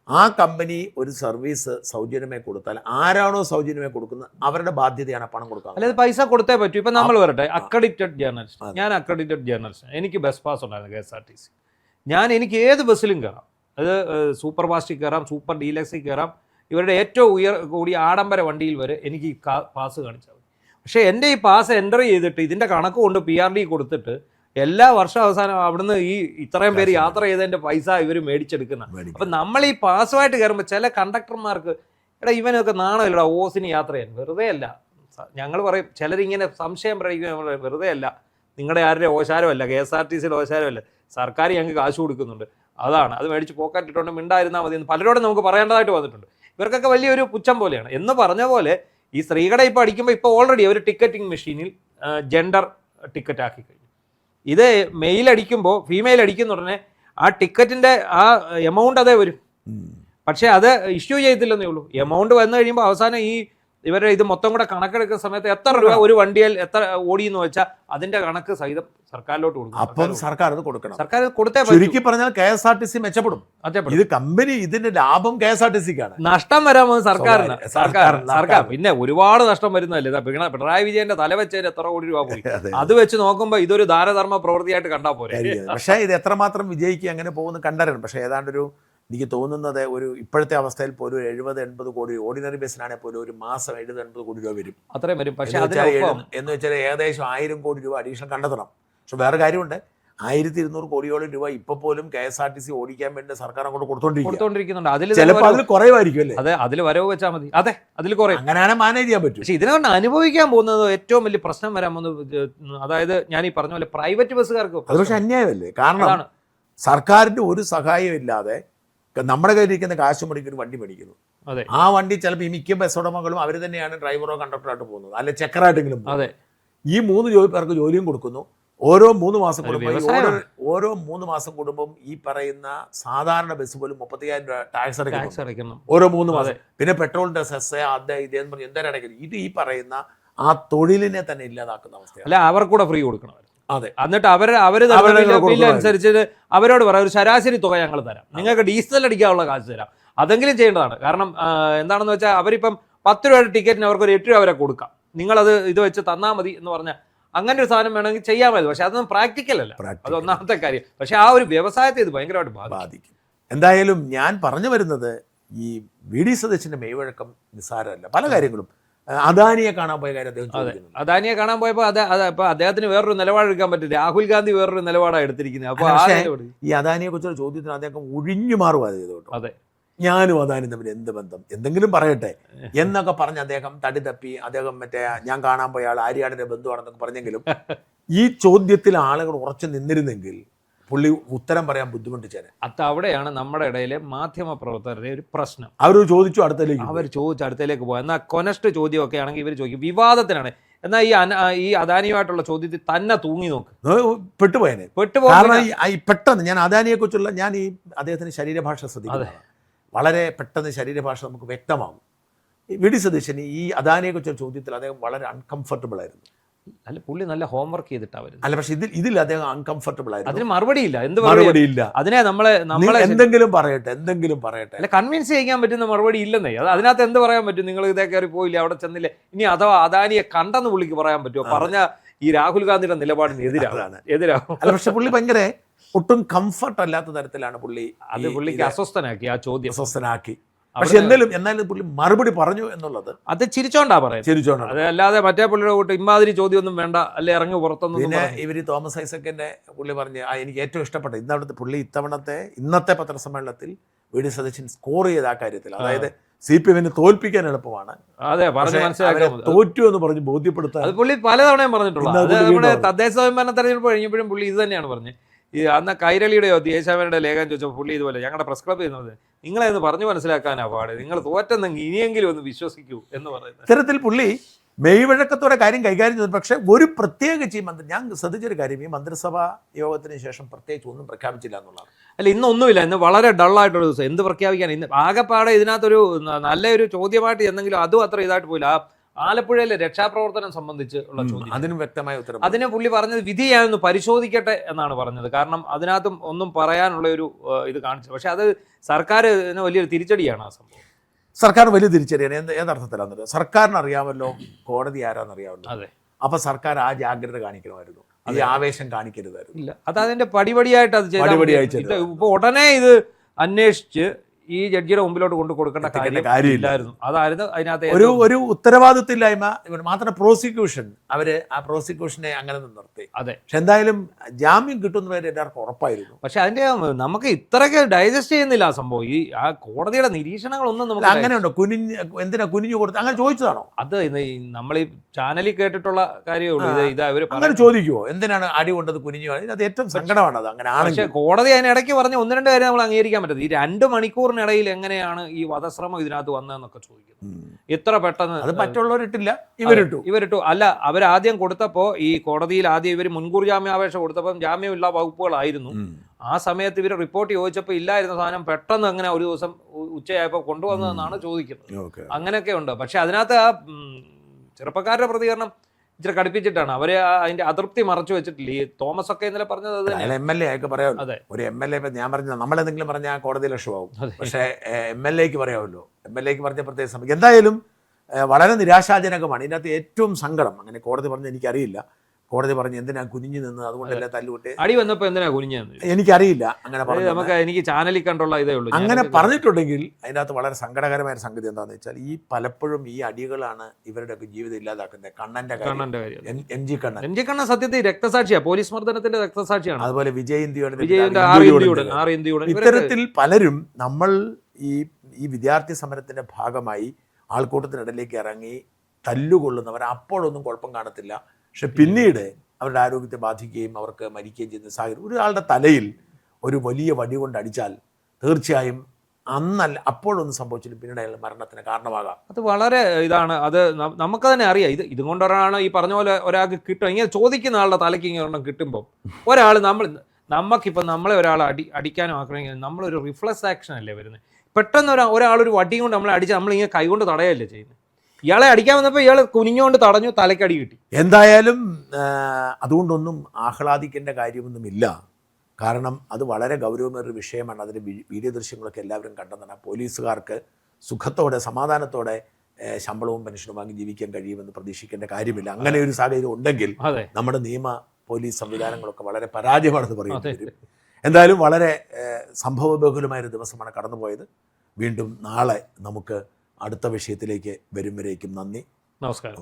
ആ കമ്പനി ഒരു സർവീസ് സൗജന്യമായി കൊടുത്താൽ ആരാണോ സൗജന്യമായി കൊടുക്കുന്നത് അവരുടെ ബാധ്യതയാണ് പണം കൊടുക്കുക. അല്ലാതെ പൈസ കൊടുത്തേ പറ്റൂ. ഇപ്പം നമ്മൾ വരട്ടെ, അക്രഡിറ്റഡ് ജേർണലിസ്റ്റ്, ഞാൻ അക്രഡിറ്റഡ് ജേർണലിസ്റ്റ്, എനിക്ക് ബസ് പാസ് ഉണ്ടായിരുന്നു KSRTC. എനിക്ക് ഏത് ബസ്സിലും കയറാം, അത് സൂപ്പർ ഫാസ്റ്റിൽ കയറാം, സൂപ്പർ ഡീലക്സിൽ കയറാം, ഇവരുടെ ഏറ്റവും കൂടിയ ആഡംബര വണ്ടിയിൽ വരെ എനിക്ക് ഈ പാസ് കാണിച്ചാൽ മതി. പക്ഷേ എൻ്റെ ഈ പാസ് എൻ്റർ ചെയ്തിട്ട് ഇതിൻ്റെ കണക്ക് കൊണ്ട് PRD കൊടുത്തിട്ട് എല്ലാ വർഷം അവസാനം അവിടുന്ന് ഈ ഇത്രയും പേര് യാത്ര ചെയ്തതിൻ്റെ പൈസ ഇവർ മേടിച്ചെടുക്കുന്ന. അപ്പം നമ്മൾ ഈ പാസുമായിട്ട് കയറുമ്പോൾ ചില കണ്ടക്ടർമാർക്ക് ഇവനൊക്കെ നാണമില്ലടാ ഓസിന് യാത്ര ചെയ്യാൻ. വെറുതെ അല്ല, ഞങ്ങൾ പറയും, ചിലരിങ്ങനെ സംശയം പ്രയോഗിക്കുക, വെറുതെ അല്ല, നിങ്ങളുടെ ആരുടെ ഓശാരമല്ല, KSRTCയുടെ ഓശാരമല്ല, സർക്കാർ ഞങ്ങൾക്ക് കാശ് കൊടുക്കുന്നുണ്ട്, അതാണ്, അത് മേടിച്ച് പോക്കറ്റിട്ടുകൊണ്ട് മിണ്ടായിരുന്നാൽ മതി എന്ന് പലരോടും നമുക്ക് പറയേണ്ടതായിട്ട് വന്നിട്ടുണ്ട്. ഇവർക്കൊക്കെ വലിയൊരു പുച്ഛം പോലെയാണ്. എന്ന് പറഞ്ഞ പോലെ ഈ സ്ത്രീകളെ ഇപ്പോൾ അടിക്കുമ്പോൾ ഇപ്പോൾ ഓൾറെഡി അവർ ടിക്കറ്റിംഗ് മെഷീനിൽ ജെൻഡർ ടിക്കറ്റ് ആക്കി കഴിഞ്ഞു. ഇത് മെയിൽ അടിക്കുമ്പോൾ, ഫീമെയിൽ അടിക്കുന്ന ഉടനെ ആ ടിക്കറ്റിൻ്റെ ആ എമൗണ്ട് അതേ വരും, പക്ഷേ അത് ഇഷ്യൂ ചെയ്തില്ലെന്നേ ഉള്ളൂ. എമൗണ്ട് വന്നു കഴിയുമ്പോൾ അവസാനം ഈ ഇവരുടെ ഇത് മൊത്തം കൂടെ കണക്കെടുക്കുന്ന സമയത്ത് എത്ര രൂപ ഒരു വണ്ടിയിൽ എത്ര ഓടിയെന്ന് വെച്ചാൽ അതിന്റെ കണക്ക് സഹിതം സർക്കാരിലോട്ട് കൊടുക്കും. അപ്പം സർക്കാർ അത് കൊടുക്കണം. സർക്കാർ കൊടുത്തേ ചുരുക്കി പറഞ്ഞാൽ KSRTC മെച്ചപ്പെടും. ഇത് കമ്പനി, ഇതിന്റെ ലാഭം KSRTCക്കാണ്. നഷ്ടം വരാൻ പോകുന്നത് സർക്കാരിന്. സർക്കാർ പിന്നെ ഒരുപാട് നഷ്ടം വരുന്നതല്ലേ. പിണറായി വിജയന്റെ തല വെച്ചതിന് എത്ര കോടി രൂപ പോയി. അത് വെച്ച് നോക്കുമ്പോൾ ഇതൊരു ദാനധർമ്മ പ്രവൃത്തിയായിട്ട് കണ്ടാൽ പോരെ. പക്ഷേ ഇത് എത്രമാത്രം വിജയിക്കുക അങ്ങനെ പോകുന്ന കണ്ടറിയണം. പക്ഷേ ഏതാണ്ടൊരു എനിക്ക് തോന്നുന്നത് ഒരു ഇപ്പോഴത്തെ അവസ്ഥയിൽ പോലും 70-80 കോടി, ഓർഡിനറി ബസ്സിനാണെങ്കിൽ പോലും ഒരു മാസം 70-80 കോടി രൂപ വരും, അത്രയും വരും. പക്ഷേ എന്ന് വെച്ചാൽ ഏകദേശം 1000 കോടി രൂപ അഡീഷണൽ കണ്ടെത്തണം. പക്ഷെ വേറെ കാര്യമുണ്ട്, 1200 കോടിയോളം രൂപ ഇപ്പൊ പോലും KSRTC ഓടിക്കാൻ വേണ്ടി സർക്കാർ അങ്ങോട്ട് കൊടുത്തോണ്ടിരിക്കുന്നുണ്ട്. ചിലപ്പോൾ അതിൽ കുറവായിരിക്കും അല്ലേ? അതെ, അതിൽ വരവ് വെച്ചാൽ മതി. അതെ, അതിൽ കുറയും. അങ്ങനെയാണ് മാനേജ് ചെയ്യാൻ പറ്റും. പക്ഷെ ഇതിനെക്കൊണ്ട് അനുഭവിക്കാൻ പോകുന്നത് ഏറ്റവും വലിയ പ്രശ്നം വരാൻ പോകുന്നത്, അതായത് ഞാൻ ഈ പറഞ്ഞ പോലെ പ്രൈവറ്റ് ബസ്സുകാർക്ക് അത് പക്ഷെ അന്യായമല്ലേ? കാരണം സർക്കാരിന്റെ ഒരു സഹായം ഇല്ലാതെ നമ്മുടെ കയ്യിലിരിക്കുന്ന കാശ് മുടക്കി ഒരു വണ്ടി മേടിക്കുന്നു. ആ വണ്ടി ചിലപ്പോൾ ഈ മിക്ക ബസ് ഉടമകളും അവർ തന്നെയാണ് ഡ്രൈവറോ കണ്ടക്ടറായിട്ട് പോകുന്നത്, അല്ലെ ചെക്കറായിട്ടെങ്കിലും. ഈ 3 പേർക്ക് ജോലിയും കൊടുക്കുന്നു. ഓരോ 3 മാസം കൂടുമ്പം ഈ പറയുന്ന സാധാരണ ബസ് പോലും 30,000 രൂപ ടാക്സ് അടയ്ക്കണം ഓരോ 3 മാസം. പിന്നെ പെട്രോളിന്റെ സെസ് അത് ഇതെന്ന് പറഞ്ഞ് എന്തായാലും അടയ്ക്കുന്നു. ഇത് ഈ പറയുന്ന ആ തൊഴിലിനെ തന്നെ ഇല്ലാതാക്കുന്ന അവസ്ഥയാണ്. അല്ല, അവർക്കൂടെ ഫ്രീ കൊടുക്കണം. അതെ, എന്നിട്ട് അവര് ബില്ലനുസരിച്ച് അവരോട് പറയാം, ഒരു ശരാശരി തുക ഞങ്ങൾ തരാം, നിങ്ങൾക്ക് ഡീസൽ അടിക്കാനുള്ള കാശ് തരാം. അതെങ്കിലും ചെയ്യേണ്ടതാണ്. കാരണം എന്താണെന്ന് വെച്ചാൽ അവരിപ്പം 10 രൂപയുടെ ടിക്കറ്റിന് അവർക്ക് ഒരു 8 രൂപ വരെ കൊടുക്കാം, നിങ്ങളത് ഇത് വെച്ച് തന്നാൽ മതി എന്ന് പറഞ്ഞാൽ അങ്ങനെ ഒരു സാധനം വേണമെങ്കിൽ ചെയ്യാൻ മതി. പക്ഷെ അതൊന്നും പ്രാക്ടിക്കൽ അല്ല, അത് ഒന്നാമത്തെ കാര്യം. പക്ഷെ ആ ഒരു വ്യവസായത്തെ ഇത് ഭയങ്കരമായിട്ട് ബാധിക്കും. എന്തായാലും ഞാൻ പറഞ്ഞു വരുന്നത്, ഈ VD സതീശന്റെ മെയ്വഴക്കം നിസ്സാരമല്ല. പല കാര്യങ്ങളും അദാനിയെ കാണാൻ പോയ കാര്യം അദ്ദേഹം ചോദിക്കുന്നു. അദാനിയെ കാണാൻ പോയപ്പോൾ അപ്പൊ അദ്ദേഹത്തിന് വേറൊരു നിലപാടെടുക്കാൻ പറ്റും. രാഹുൽ ഗാന്ധി വേറൊരു നിലപാടാണ് എടുത്തിരിക്കുന്നത്. അപ്പൊ ഈ അദാനിയെ കുറിച്ചുള്ള ചോദ്യത്തിന് അദ്ദേഹം ഒഴിഞ്ഞു മാറുക ചെയ്തു കേട്ടോ. അതെ, ഞാനും അദാനി തമ്മിൽ എന്ത് ബന്ധം, എന്തെങ്കിലും പറയട്ടെ എന്നൊക്കെ പറഞ്ഞ് അദ്ദേഹം തടി തപ്പി, അദ്ദേഹം മറ്റേ ഞാൻ കാണാൻ പോയ ആൾ ആര്യാടിന്റെ ബന്ധുവാണെന്നൊക്കെ പറഞ്ഞെങ്കിലും ഈ ചോദ്യത്തിൽ ആളുകൾ ഉറച്ചു നിന്നിരുന്നെങ്കിൽ പുള്ളി ഉത്തരം പറയാൻ ബുദ്ധിമുട്ടിച്ചേനെ. അത് അവിടെയാണ് നമ്മുടെ ഇടയിലെ മാധ്യമ പ്രവർത്തകരുടെ ഒരു പ്രശ്നം. അവർ ചോദിച്ചു അടുത്തേക്ക് പോകാം. എന്നാൽ കൊനസ്റ്റ് ചോദ്യമൊക്കെ ആണെങ്കിൽ ഇവർ ചോദിക്കും, വിവാദത്തിനാണ്. എന്നാൽ ഈ അദാനിയുമായിട്ടുള്ള ചോദ്യത്തിൽ തന്നെ തൂങ്ങി നോക്ക്, പെട്ടുപോയനെ. പെട്ടെന്ന് ഞാൻ അദാനിയെ കുറിച്ചുള്ള ഈ അദ്ദേഹത്തിന് ശരീരഭാഷ ശ്രദ്ധിക്കുന്നത് വളരെ പെട്ടെന്ന് ശരീരഭാഷ നമുക്ക് വ്യക്തമാകും. VD സതീശന് ഈ അദാനിയെ കുറിച്ചുള്ള ചോദ്യത്തിൽ അദ്ദേഹം വളരെ അൺകംഫർട്ടബിൾ ആയിരുന്നു. അല്ല, പുള്ളി നല്ല ഹോംവർക്ക് ചെയ്തിട്ടാ വരുന്നത്. അല്ല, പക്ഷെ ഇതിൽ അദ്ദേഹം അൺകംഫർട്ടബിൾ ആയിരുന്നു. അതിന് മറുപടിയില്ല. അതിനെ നമ്മളെ എന്തെങ്കിലും പറയട്ടെ അല്ല, കൺവിൻസ് ചെയ്യാൻ പറ്റുന്ന മറുപടി ഇല്ലെന്നേ. അതിനകത്ത് എന്ത് പറയാൻ പറ്റും? നിങ്ങൾ ഇതേ കയറി പോയില്ല, അവിടെ ചെന്നില്ല. ഇനി അഥവാ അദാനിയെ കണ്ടെന്ന് പുള്ളിക്ക് പറയാൻ പറ്റുമോ? പറഞ്ഞ ഈ രാഹുൽ ഗാന്ധിയുടെ നിലപാടിന് എതിരാകും. അല്ല, പക്ഷെ പുള്ളി ഭയങ്കര ഒട്ടും കംഫർട്ട് അല്ലാത്ത തരത്തിലാണ് പുള്ളിക്ക് അസ്വസ്ഥനാക്കി ആ ചോദ്യം. അസ്വസ്ഥനാക്കി. പക്ഷെ എന്നാലും പുള്ളി മറുപടി പറഞ്ഞു എന്നുള്ളത് അത് ചിരിച്ചോണ്ടാ പറയുന്നത്. അത് അല്ലാതെ മറ്റേ പുള്ളിയുടെ കൂട്ട് ഇമാതിരി ചോദ്യമൊന്നും വേണ്ട, അല്ലെ ഇറങ്ങി പുറത്തൊന്നും. പിന്നെ ഇവര് തോമസ് ഐസക്കിന്റെ പുള്ളി പറഞ്ഞ് എനിക്ക് ഏറ്റവും ഇഷ്ടപ്പെട്ട ഇന്നവിടുത്തെ പുള്ളി ഇന്നത്തെ പത്രസമ്മേളനത്തിൽ വി.ഡി. സതീശൻ സ്കോർ ചെയ്ത ആ കാര്യത്തിൽ, അതായത് CPM-നെ തോൽപ്പിക്കാൻ എളുപ്പമാണ്, അതെ പറഞ്ഞു മനസ്സിലാക്കാൻ തോറ്റു എന്ന് പറഞ്ഞ് ബോധ്യപ്പെടുത്താൻ. അത് പുള്ളി പലതവണയും പറഞ്ഞിട്ടുള്ളത്. അത് നമ്മുടെ തദ്ദേശ സ്വയംഭരണ തെരഞ്ഞെടുപ്പ് കഴിഞ്ഞപ്പോഴും പുള്ളി ഇത് തന്നെയാണ് പറഞ്ഞത്. ഈ അന്ന് കൈരളിയുടെയോ ദേശാഭിമാനിയുടെ ലേഖനം ചോദിച്ചപ്പോൾ പുള്ളി ഇതുപോലെ ഞങ്ങളുടെ പ്രസ് ക്ലബ് ചെയ്യുന്നത് നിങ്ങളെ ഒന്ന് പറഞ്ഞു മനസ്സിലാക്കാനാ പാട്, നിങ്ങൾ തോറ്റെന്നെങ്കിൽ ഇനിയെങ്കിലും ഒന്ന് വിശ്വസിക്കൂ എന്ന് പറയുന്നത്. ഇത്തരത്തിൽ പുള്ളി മെയ്വഴക്കത്തോടെ കാര്യം കൈകാര്യം ചെയ്തു. പക്ഷെ ഒരു പ്രത്യേകിച്ച് ഞാൻ ശ്രദ്ധിച്ചൊരു കാര്യം, ഈ മന്ത്രിസഭാ യോഗത്തിന് ശേഷം പ്രത്യേകിച്ച് ഒന്നും പ്രഖ്യാപിച്ചില്ല എന്നുള്ളതാണ്. അല്ല, ഇന്നൊന്നുമില്ല, ഇന്ന് വളരെ ഡള്ളായിട്ടൊരു ദിവസം. എന്ത് പ്രഖ്യാപിക്കാൻ? ഇന്ന് ആകെപ്പാടെ ഇതിനകത്തൊരു നല്ലൊരു ചോദ്യമായിട്ട് എന്തെങ്കിലും അതും അത്ര ഇതായിട്ട് പോയില്ല. ആലപ്പുഴയിലെ രക്ഷാപ്രവർത്തനം സംബന്ധിച്ച് ഉള്ള ചോദ്യം, അതിനും വ്യക്തമായ ഉത്തരം. അതിന് പുള്ളി പറഞ്ഞത് വിധി ഞാനൊന്ന് പരിശോധിക്കട്ടെ എന്നാണ് പറഞ്ഞത്. കാരണം അതിനകത്തും ഒന്നും പറയാനുള്ള ഒരു ഇത് കാണിച്ചു. പക്ഷെ അത് സർക്കാർ വലിയൊരു തിരിച്ചടിയാണ് ആ സംഭവം. സർക്കാർ വലിയ തിരിച്ചടിയാണ്. ഏതർത്ഥത്തിലാണെന്നറിയോ? സർക്കാരിന് അറിയാമല്ലോ കോടതി ആരാന്നറിയാമല്ലോ. അതെ. അപ്പൊ സർക്കാർ ആ ജാഗ്രത കാണിക്കണമായിരുന്നു, ഈ ആവേശം കാണിക്കരുതായിരുന്നു. ഇല്ല, അത് അതിന്റെ പടിപടിയായിട്ട് അത് ചെയ്തു. ഇപ്പൊ ഉടനെ ഇത് അന്വേഷിച്ച് ഈ ജഡ്ജിയുടെ മുമ്പിലോട്ട് കൊണ്ട് കൊടുക്കേണ്ട കാര്യമില്ലായിരുന്നു. അതായിരുന്നു അതിനകത്ത് ഒരു ഉത്തരവാദിത്തമില്ലായ്മ. മാത്രം പ്രോസിക്യൂഷൻ ആ പ്രോസിക്യൂഷനെ അങ്ങനെ നിർത്തി. അതെ. പക്ഷെ എന്തായാലും ജാമ്യം കിട്ടുന്നവരെ എല്ലാവർക്കും ഉറപ്പായിരുന്നു. പക്ഷെ അതിന്റെ നമുക്ക് ഇത്രയൊക്കെ ഡൈജസ്റ്റ് ചെയ്യുന്നില്ല ആ സംഭവം. ഈ ആ കോടതിയുടെ നിരീക്ഷണങ്ങളൊന്നും നമുക്ക് അങ്ങനെയുണ്ടോ? എന്തിനാ കുനിഞ്ഞു കൊടുത്ത് അങ്ങനെ ചോദിച്ചതാണോ? അത് നമ്മൾ ഈ ചാനലിൽ കേട്ടിട്ടുള്ള കാര്യമുള്ളൂ. ഇത് അവര് അങ്ങനെ ചോദിക്കുവോ? എന്തിനാണ് അടി കൊണ്ടത് കുനിഞ്ഞു? അത് ഏറ്റവും സങ്കടമാണ്. അത് അങ്ങനെ ആണ്. പക്ഷെ കോടതി അതിനിടയ്ക്ക് പറഞ്ഞ 1-2 കാര്യം നമ്മൾ അംഗീകരിക്കാൻ പറ്റത്തില്ല. ഈ 2 മണിക്കൂറിനിടയിൽ എങ്ങനെയാണ് ഈ വധശ്രമം ഇതിനകത്ത് വന്നതെന്നൊക്കെ ചോദിക്കുന്നു. എത്ര പെട്ടെന്ന് അത് മറ്റുള്ളവരിട്ടില്ല, ഇവരിട്ടു. അല്ല, അവരാദ്യം കൊടുത്തപ്പോ ഈ കോടതിയിൽ ആദ്യം ഇവർ മുൻകൂർ ജാമ്യാപേക്ഷ കൊടുത്തപ്പം ജാമ്യമില്ലാ വകുപ്പുകളായിരുന്നു. ആ സമയത്ത് ഇവർ റിപ്പോർട്ട് ചോദിച്ചപ്പോൾ ഇല്ലായിരുന്ന സാധനം പെട്ടെന്ന് അങ്ങനെ ഒരു ദിവസം ഉച്ചയായപ്പോൾ കൊണ്ടുവന്നതെന്നാണ് ചോദിക്കുന്നത്. അങ്ങനെയൊക്കെ ഉണ്ട്. പക്ഷെ അതിനകത്ത് ആ ചെറുപ്പക്കാരുടെ പ്രതികരണം ഇച്ചിരി കടുപ്പിച്ചിട്ടാണ്. അവരെ അതിന്റെ അതൃപ്തി മറച്ചു വെച്ചിട്ടില്ല. ഈ തോമസ് ഒക്കെ ഇന്നലെ പറഞ്ഞത് MLA ആയിട്ട് പറയാമല്ലോ. ഒരു MLA ഇപ്പൊ ഞാൻ പറഞ്ഞ നമ്മളെന്തെങ്കിലും പറഞ്ഞാൽ കോടതി ലക്ഷ്യമാവും. പക്ഷെ MLAക്ക് പറയാമല്ലോ. MLAക്ക് പറഞ്ഞ പ്രത്യേക സമയം എന്തായാലും വളരെ നിരാശാജനകമാണ്. ഇതിനകത്ത് ഏറ്റവും സങ്കടം, അങ്ങനെ കോടതി പറഞ്ഞ എനിക്കറിയില്ല, കോടതി പറഞ്ഞു എന്തിനാ കുനിഞ്ഞു നിന്ന്, അതുകൊണ്ടല്ലേ തല്ലുകൊട്ടെ അടി വന്നപ്പോ എന്തിനാ കുനിഞ്ഞെന്ന് എനിക്കറിയില്ല. അങ്ങനെ പറഞ്ഞു. എനിക്ക് ചാനലിൽ കണ്ടുള്ള ഇതേ ഉള്ളൂ. അങ്ങനെ പറഞ്ഞിട്ടുണ്ടെങ്കിൽ അതിനകത്ത് വളരെ സങ്കടകരമായ സംഗതി എന്താണെന്ന് വെച്ചാൽ ഈ പലപ്പോഴും ഈ അടികളാണ് ഇവരുടെയൊക്കെ ജീവിതം ഇല്ലാതാക്കുന്നത്. കണ്ണന്റെ കാര്യം, MG കണ്ണൻ സത്യത്തിൽ രക്തസാക്ഷിയാണ്, പോലീസ് മർദ്ദനത്തിന്റെ രക്തസാക്ഷിയാണ്. അതുപോലെ വിജയ് ഇന്ത്യയുടെ ഇത്തരത്തിൽ പലരും നമ്മൾ ഈ വിദ്യാർത്ഥി സമരത്തിന്റെ ഭാഗമായി ആൾക്കൂട്ടത്തിനിടയിലേക്ക് ഇറങ്ങി തല്ലുകൊള്ളുന്നവർ അപ്പോഴൊന്നും കുഴപ്പം കാണത്തില്ല. പക്ഷെ പിന്നീട് അവരുടെ ആരോഗ്യത്തെ ബാധിക്കുകയും അവർക്ക് മരിക്കുകയും ചെയ്യുന്ന സാഹചര്യം. ഒരാളുടെ തലയിൽ ഒരു വലിയ വടി കൊണ്ട് അടിച്ചാൽ തീർച്ചയായും അപ്പോഴൊന്നും സംഭവിച്ചില്ല, പിന്നീട് അയാളുടെ മരണത്തിന് കാരണമാകാം. അത് വളരെ ഇതാണ്. അത് നമുക്ക് തന്നെ അറിയാം. ഇതുകൊണ്ടൊരാണ് ഈ പറഞ്ഞ പോലെ ഒരാൾക്ക് കിട്ടും. ഇങ്ങനെ ചോദിക്കുന്ന ആളുടെ തലയ്ക്ക് ഇങ്ങനെ കിട്ടുമ്പോൾ ഒരാൾ നമുക്കിപ്പോൾ നമ്മളെ ഒരാൾ അടിക്കാനും ആക്കണമെങ്കിൽ നമ്മളൊരു റിഫ്ലക്സ് ആക്ഷൻ അല്ലേ വരുന്നത്. പെട്ടെന്ന് ഒരാളൊരു വടിയും കൊണ്ട് നമ്മളെ അടിച്ച് നമ്മളിങ്ങനെ കൈകൊണ്ട് തടയല്ലേ ചെയ്യുന്നത്. ഇയാളെ അടിക്കാൻ വന്നപ്പോൾ ഇയാൾ കുനിഞ്ഞുകൊണ്ട് തടഞ്ഞു, തലക്കടി കിട്ടി. എന്തായാലും അതുകൊണ്ടൊന്നും ആഹ്ലാദിക്കേണ്ട കാര്യമൊന്നുമില്ല. കാരണം അത് വളരെ ഗൗരവമേറിയ വിഷയമാണ്. അതിൻ്റെ വീഡിയോ ദൃശ്യങ്ങളൊക്കെ എല്ലാവരും കണ്ടെന്നാണ്. പോലീസുകാർക്ക് സുഖത്തോടെ സമാധാനത്തോടെ ശമ്പളവും പെൻഷനും വാങ്ങി ജീവിക്കാൻ കഴിയുമെന്ന് പ്രതീക്ഷിക്കേണ്ട കാര്യമില്ല. അങ്ങനെ ഒരു സാഹചര്യം ഉണ്ടെങ്കിൽ നമ്മുടെ പോലീസ് സംവിധാനങ്ങളൊക്കെ വളരെ പരാജയമാണെന്ന് പറയുന്നത് വരും. എന്തായാലും വളരെ സംഭവബഹുലമായൊരു ദിവസമാണ് കടന്നുപോയത്. വീണ്ടും നാളെ നമുക്ക് അടുത്ത വിഷയത്തിലേക്ക് വരും വരേക്കും നന്ദി, നമസ്കാരം.